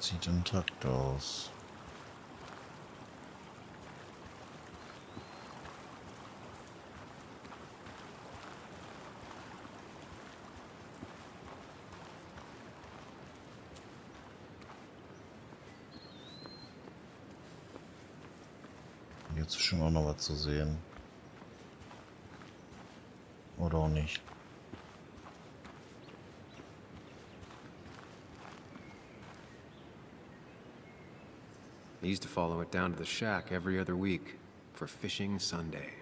Sieht intakt aus. Jetzt ist schon auch noch was zu sehen. Oder auch nicht. I used to follow it down to the shack every other week for fishing Sunday.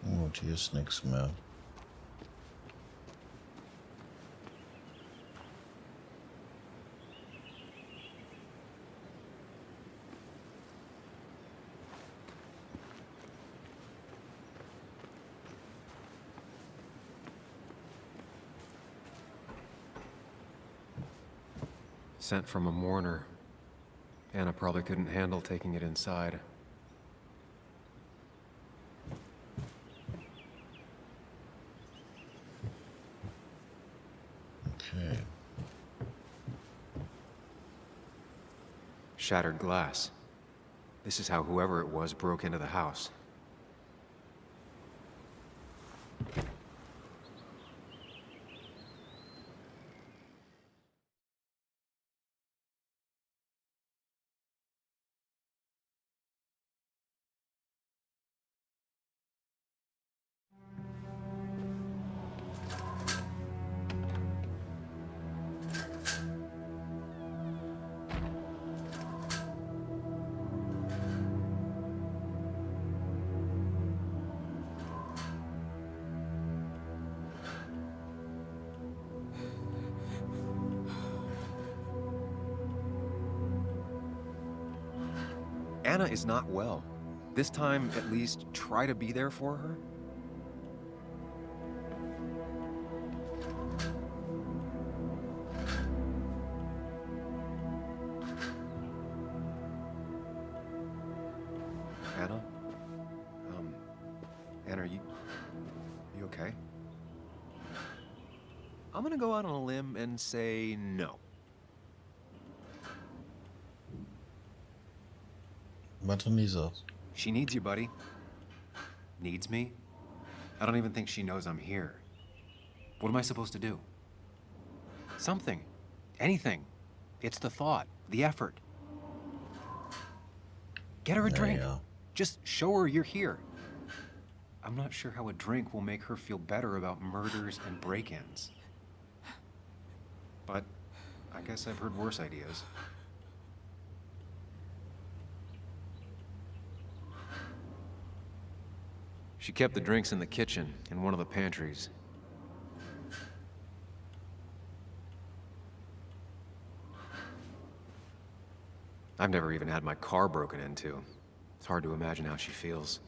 Und hier ist nichts mehr. Sent from a mourner. Anna probably couldn't handle taking it inside. Okay. Shattered glass. This is how whoever it was broke into the house. Anna is not well. This time, at least, try to be there for her. Anna? Anna, are you okay? I'm gonna go out on a limb and say no. Was haben die gesagt? She needs you, buddy. Needs me? I don't even think she knows I'm here. What am I supposed to do? Something. Anything. It's the thought, the effort. Get her a drink. Ja. Just show her you're here. I'm not sure how a drink will make her feel better about murders and break-ins. But I guess I've heard worse ideas. She kept the drinks in the kitchen, in one of the pantries. I've never even had my car broken into. It's hard to imagine how she feels.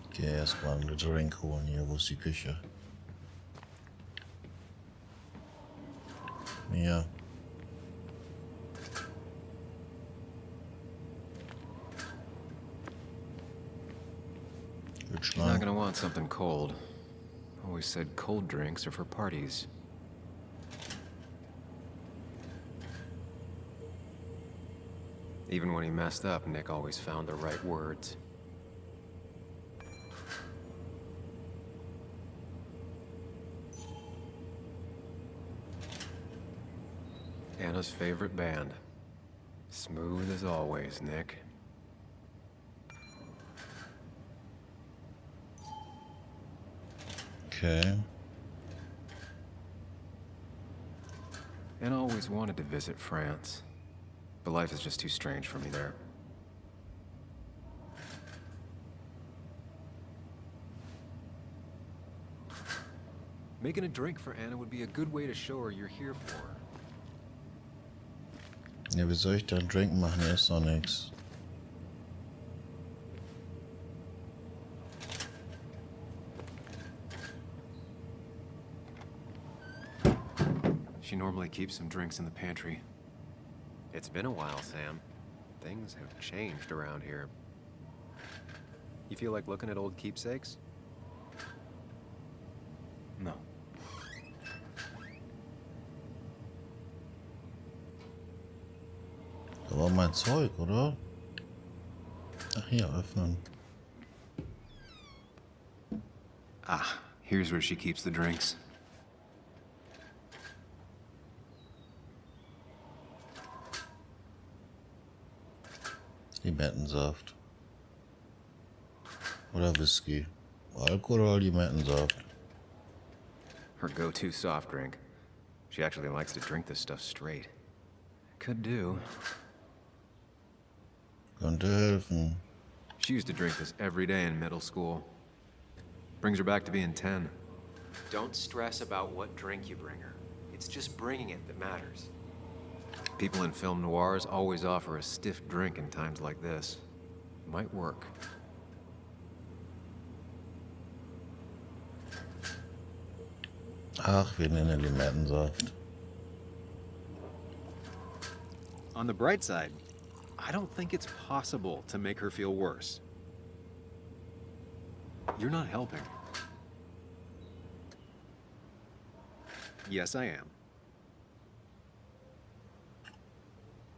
Okay, erstmal einen Drink holen hier. Wo ist die Küche? Hier. She's not gonna want something cold. Always said cold drinks are for parties. Even when he messed up, Nick always found the right words. Anna's favorite band. Smooth as always, Nick. Okay. Anna always wanted to visit France, but life is just too strange for me there. Making a drink for Anna would be a good way to show her you're here for her. Ja, wie soll ich da einen Drink machen? Hier ist doch nichts. She normally keeps some drinks in the pantry. It's been a while, Sam. Things have changed around here. You feel like looking at old keepsakes? No. Da war mein Zeug, oder? Ach, hier, öffnen. Ah, here's where she keeps the drinks. Limettensaft. Oder Whisky. Alkohol oder Limettensaft. Her go-to soft drink. She actually likes to drink this stuff straight. Could do. Könnte helfen. She used to drink this every day in middle school. Brings her back to being 10. Don't stress about what drink you bring her. It's just bringing it that matters. People in film noirs always offer a stiff drink in times like this. Might work. Ach, wir nennen Limettensaft. On the bright side, I don't think it's possible to make her feel worse. You're not helping. Yes, I am.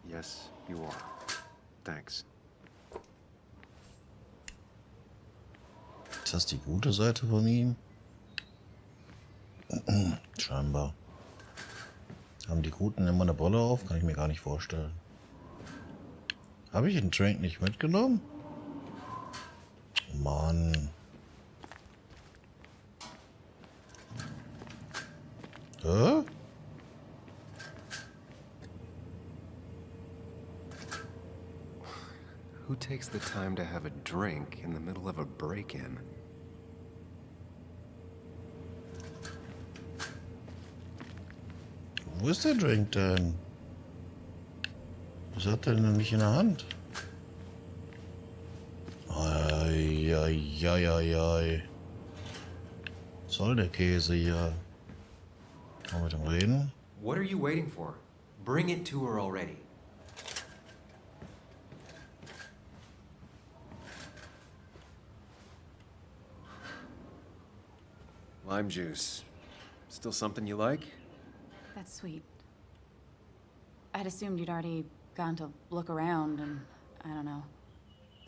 Yes, you are. Thanks. Ist das die gute Seite von ihm? Scheinbar. Haben die Guten immer eine Brille auf? Kann ich mir gar nicht vorstellen. Habe ich den Drink nicht mitgenommen? Mann. Hä? Who takes the time to have a drink in the middle of a break-in? Wo ist der Drink denn? Was hat er denn nicht in der Hand? Eieieiei. Was soll der Käse hier? Wollen wir mit dem reden? What are you waiting for? Bring it to her already. Lime juice. Still something you like? That's sweet. I'd assumed you'd already gone to look around and, I don't know,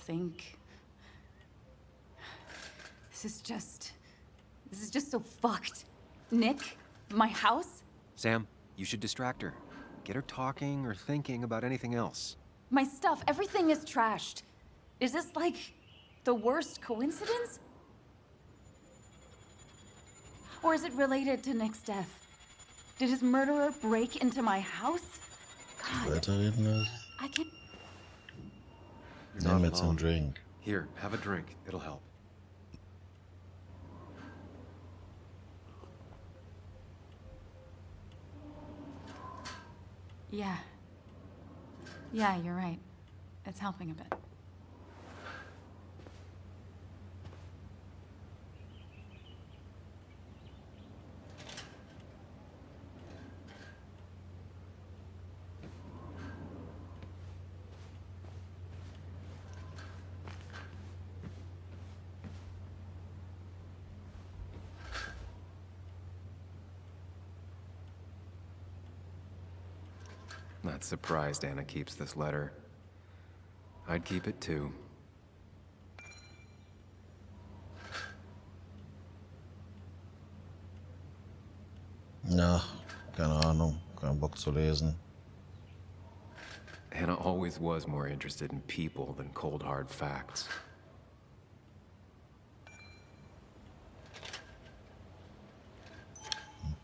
think. This is just so fucked. Nick, my house, Sam, you should distract her. Get her talking or thinking about anything else. my stuff, everything is trashed. Is this like the worst coincidence? Or is it related to Nick's death? Did his murderer break into my house? God, Weiterreden ist. I can... You're Nehmen not jetzt einen alone. Drink. Here, have a drink. It'll help. Yeah. Yeah, you're right. It's helping a bit. Not surprised Anna keeps this letter. I'd keep it too. Ja, keine Ahnung. Kein Bock zu lesen. Anna always was more interested in people than cold hard facts.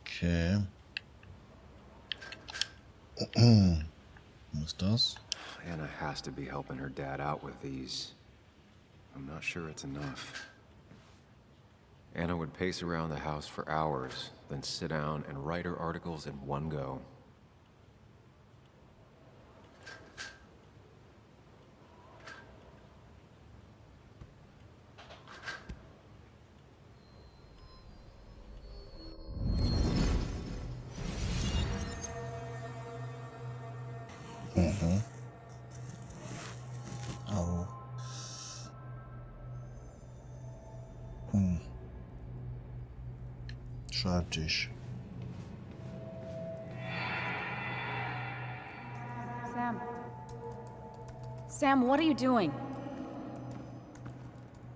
Okay. Was ist das? Anna has to be helping her dad out with these. I'm not sure it's enough. Anna would pace around the house for hours, then sit down and write her articles in one go. Oh. Schreibtisch. Sam. Sam, what are you doing?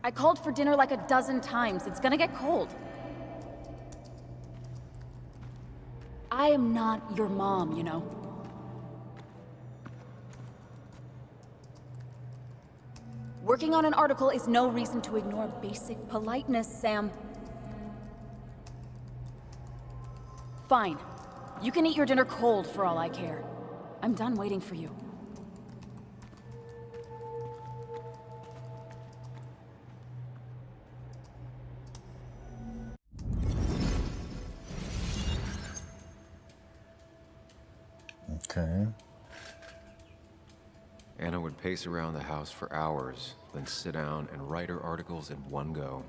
I called for dinner like a dozen times. It's gonna get cold. I am not your mom, you know. Working on an article is no reason to ignore basic politeness, Sam. Fine. You can eat your dinner cold for all I care. I'm done waiting for you. Okay. Anna would pace around the house for hours, then sit down and write her articles in one go.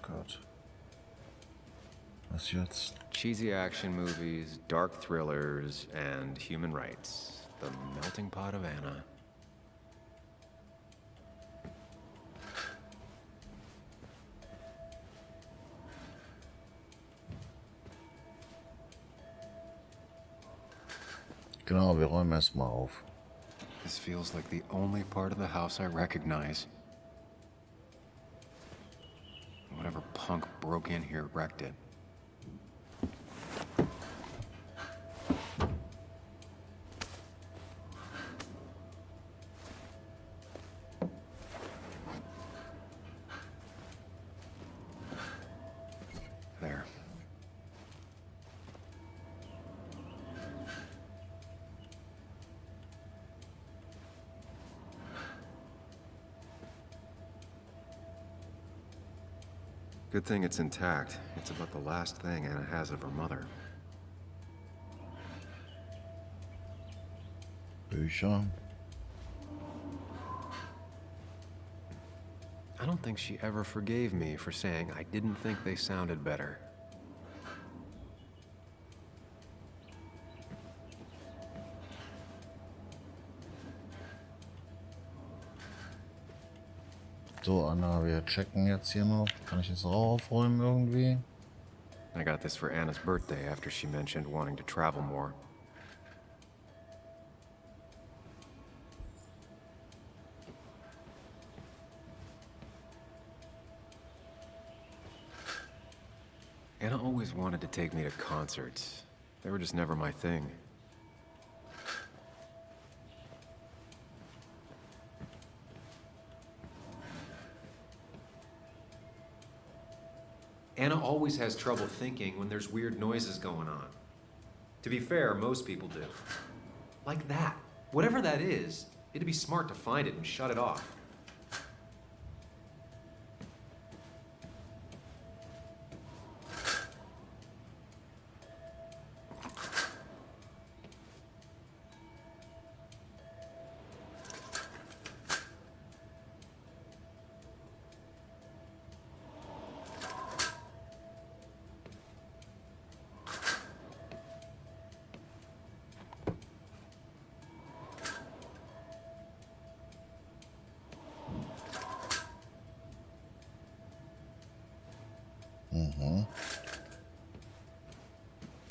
Gott. Was jetzt? Cheesy action movies, dark thrillers, and human rights. The melting pot of Anna. Genau, wir räumen erstmal auf. This feels like the only part of the house I recognize. Whatever punk broke in here wrecked it. There. Good thing it's intact. It's about the last thing Anna has of her mother. Bücher. I don't think she ever forgave me for saying I didn't think they sounded better. So, Anna, wir checken jetzt hier noch. Kann ich das auch aufräumen irgendwie? I got this for Anna's birthday after she mentioned wanting to travel more. Anna always wanted to take me to concerts. They were just never my thing. Anna always has trouble thinking when there's weird noises going on. To be fair, most people do. Like that. Whatever that is, it'd be smart to find it and shut it off.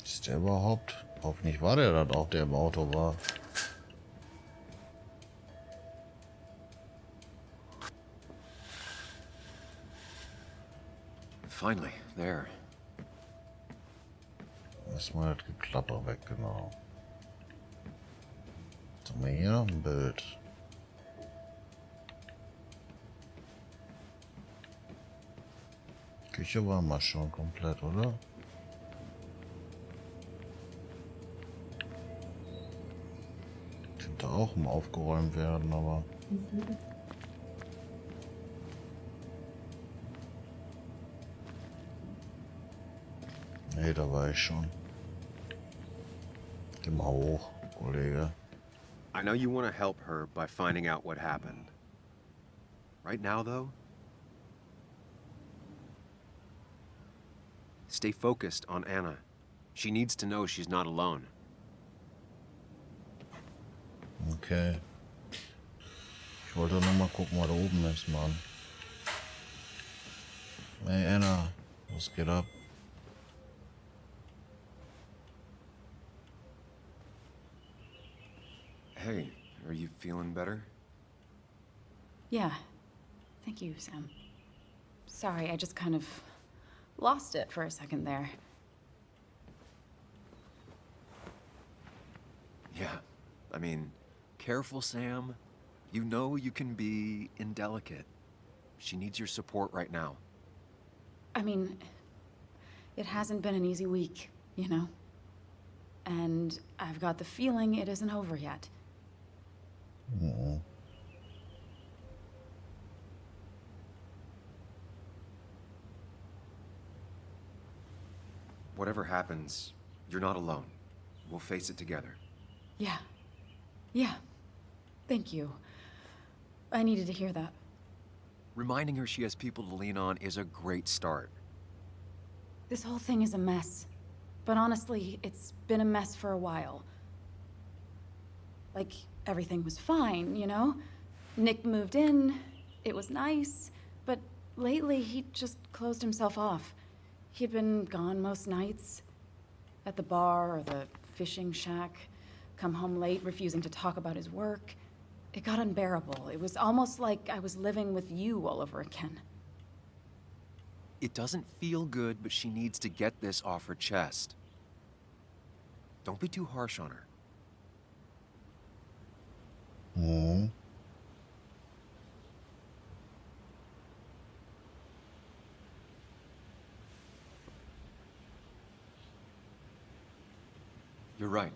Ist der überhaupt? Hoffentlich war der das auch, der im Auto war. Finally, there. Erstmal das Geklapper weg, genau. Was haben wir hier? Ein Bild. Küche war mal schon komplett, oder? Könnte auch mal aufgeräumt werden, aber... Nee, da war ich schon. Geh mal hoch, Kollege. I know you want to help her by finding out what happened. Right now, though, stay focused on Anna. She needs to know she's not alone. Okay. Ich wollte nur mal gucken, was da oben ist, Mann. Hey Anna, was geht ab? Hey, are you feeling better? Yeah. Thank you, Sam. Sorry, I just kind of lost it for a second there. Yeah, I mean, careful, Sam. You know you can be indelicate. She needs your support right now. I mean, it hasn't been an easy week, you know? And I've got the feeling it isn't over yet. Whatever happens, you're not alone. We'll face it together. Yeah. Yeah. Thank you. I needed to hear that. Reminding her she has people to lean on is a great start. This whole thing is a mess. But honestly, it's been a mess for a while. Like, everything was fine, you know? Nick moved in, it was nice, but lately he just closed himself off. He'd been gone most nights. At the bar or the fishing shack. Come home late, refusing to talk about his work. It got unbearable. It was almost like I was living with you all over again. It doesn't feel good, but she needs to get this off her chest. Don't be too harsh on her. You're right.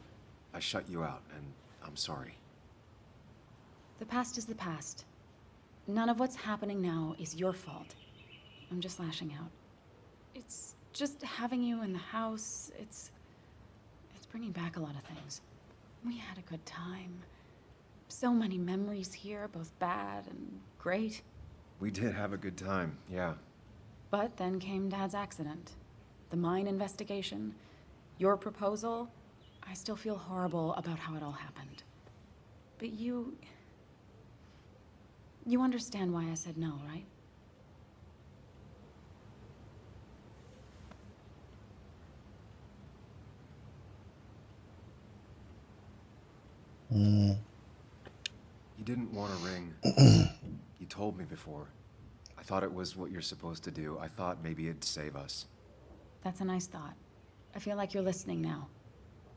I shut you out, and I'm sorry. The past is the past. None of what's happening now is your fault. I'm just lashing out. It's just having you in the house, it's bringing back a lot of things. We had a good time. So many memories here, both bad and great. We did have a good time, yeah. But then came Dad's accident. The mine investigation. Your proposal. I still feel horrible about how it all happened. But you understand why I said no, right? You didn't want a ring. You told me before. I thought it was what you're supposed to do. I thought maybe it'd save us. That's a nice thought. I feel like you're listening now.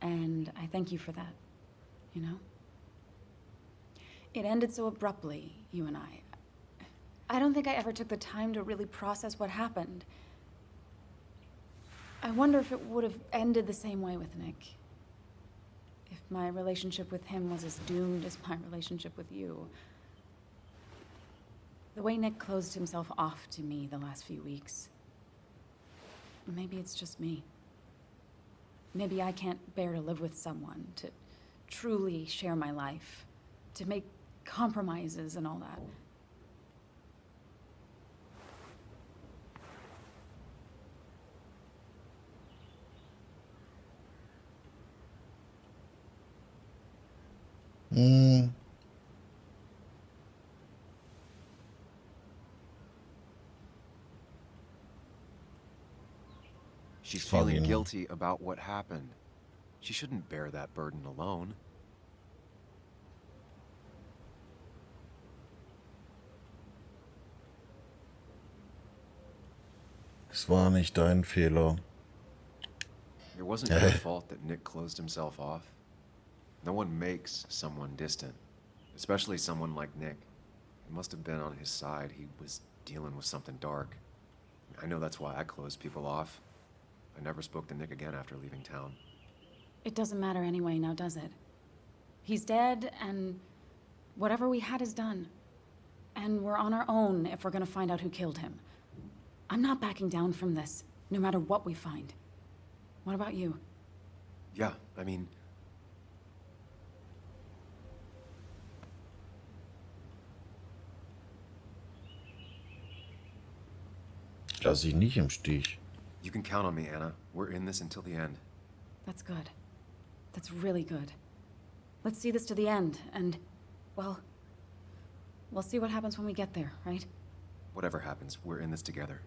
And I thank you for that. You know? It ended so abruptly, you and I. I don't think I ever took the time to really process what happened. I wonder if it would have ended the same way with Nick. If my relationship with him was as doomed as my relationship with you. The way Nick closed himself off to me the last few weeks. Maybe it's just me. Maybe I can't bear to live with someone, to truly share my life, to make compromises and all that. She's Foggy feeling now. guilty about what happened. She shouldn't bear that burden alone. Es war nicht dein Fehler. It wasn't your fault that Nick closed himself off. No one makes someone distant, especially someone like Nick. It must have been on his side. He was dealing with something dark. I know that's why I closed people off. I never spoke to Nick again after leaving town. It doesn't matter anyway now, does it? He's dead, and whatever we had is done. And we're on our own if we're gonna find out who killed him. I'm not backing down from this, no matter what we find. What about you? Yeah, I mean... Lass ich nicht im Stich. You can count on me, Anna. We're in this until the end. That's good. That's really good. Let's see this to the end, and, well, we'll see what happens when we get there, right? Whatever happens, we're in this together.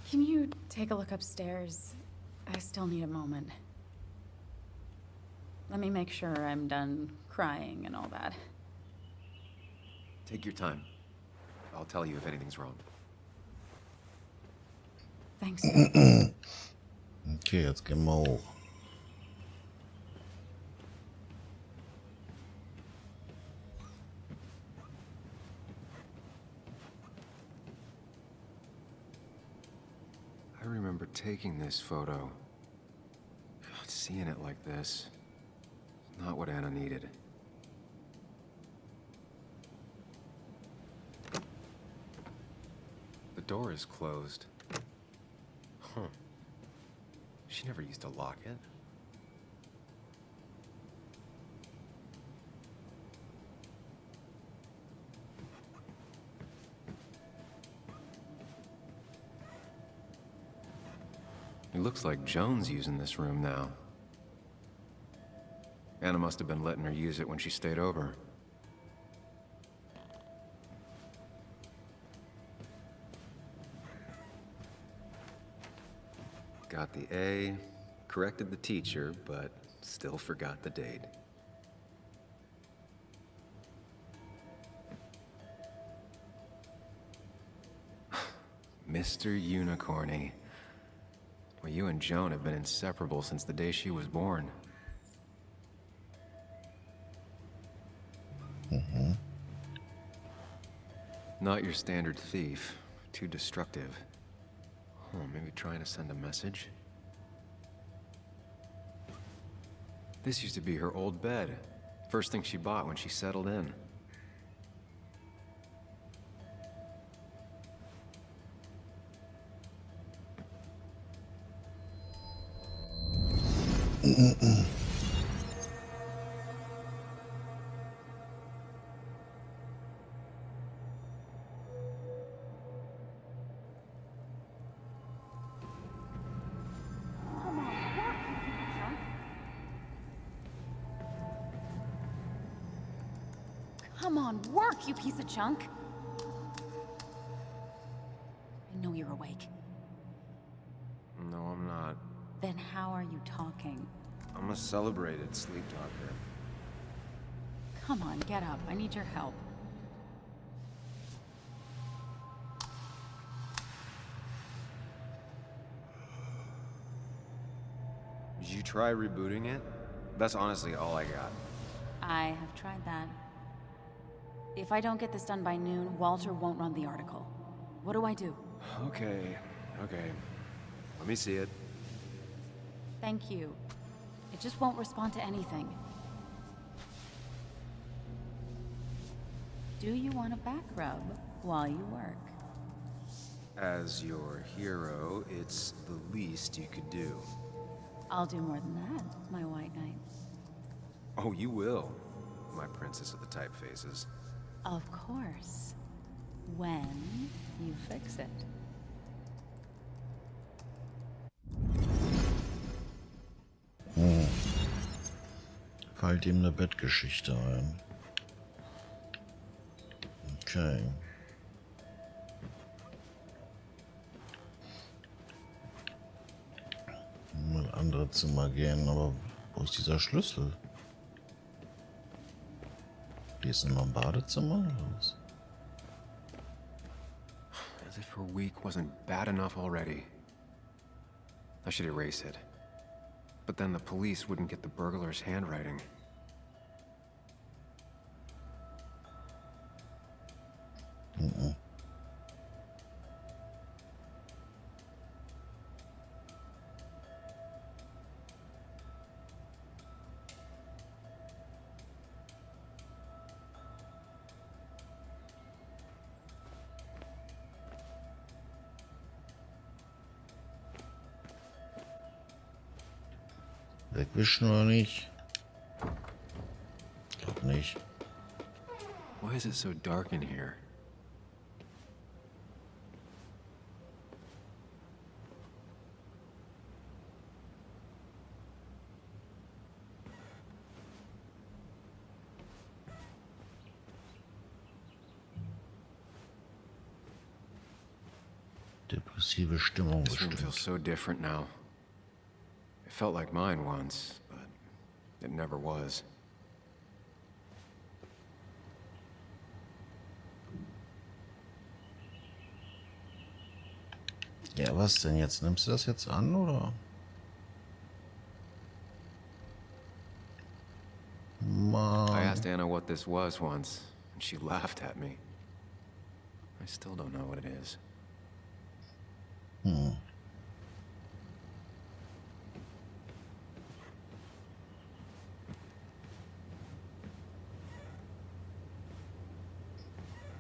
Can you take a look upstairs? I still need a moment. Let me make sure I'm done crying and all that. Take your time. I'll tell you if anything's wrong. Thanks. Okay, jetzt gehen wir hoch. I remember taking this photo. God, seeing it like this. Not what Anna needed. The door is closed. Huh. She never used to lock it. It looks like Joan's using this room now. Anna must have been letting her use it when she stayed over. Got the A, corrected the teacher, but still forgot the date. Mr. Unicorny. Well, you and Joan have been inseparable since the day she was born. Not your standard thief. Too destructive. Oh, maybe trying to send a message? This used to be her old bed. First thing she bought when she settled in. Come on, work, you piece of junk! I know you're awake. No, I'm not. Then how are you talking? I'm a celebrated sleep talker. Come on, get up. I need your help. you try rebooting it? That's honestly all I got. I have tried that. If I don't get this done by noon, Walter won't run the article. What do I do? Okay. Let me see it. Thank you. It just won't respond to anything. Do you want a back rub while you work? As your hero, it's the least you could do. I'll do more than that, my white knight. Oh, you will, my princess of the typefaces. Of course. When you fix it. Fällt ihm eine Bettgeschichte ein. Okay. Mal in andere Zimmer gehen, aber wo ist dieser Schlüssel? Die ist in meinem Badezimmer oder was? As if her week wasn't bad enough already. I should erase it. But then the police wouldn't get the burglar's handwriting. Wegwischen oder nicht? Ich glaube nicht. Why is it so dark in here? Depressive Stimmung This room feels bestimmt. so different now. It felt like mine once, but it never was. Ja, was denn jetzt? Nimmst du das jetzt an, oder? I Mann. asked Anna what this was once, and she laughed at me. I still don't know what it is.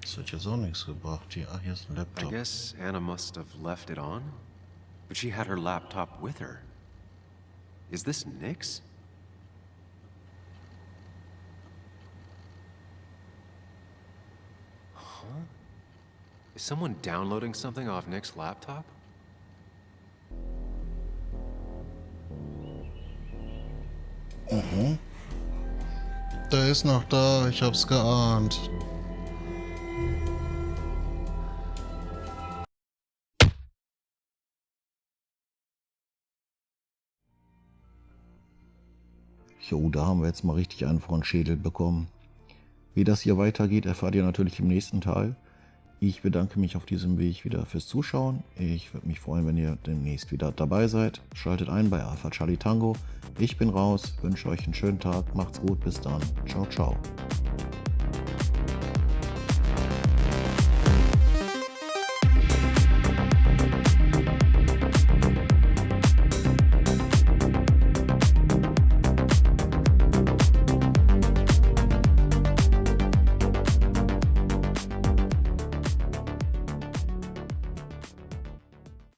Das hat jetzt auch nichts gebracht. Hier, hier ist ein I Laptop. guess Anna must have left it on, but she had her laptop with her. Is this Nick's? Huh? Is someone downloading something off Nick's laptop? Der ist noch da, ich hab's geahnt. Jo, da haben wir jetzt mal richtig einen vor den Schädel bekommen. Wie das hier weitergeht, erfahrt ihr natürlich im nächsten Teil. Ich bedanke mich auf diesem Weg wieder fürs Zuschauen. Ich würde mich freuen, wenn ihr demnächst wieder dabei seid. Schaltet ein bei Alpha Charlie Tango. Ich bin raus, wünsche euch einen schönen Tag, macht's gut, bis dann. Ciao, ciao.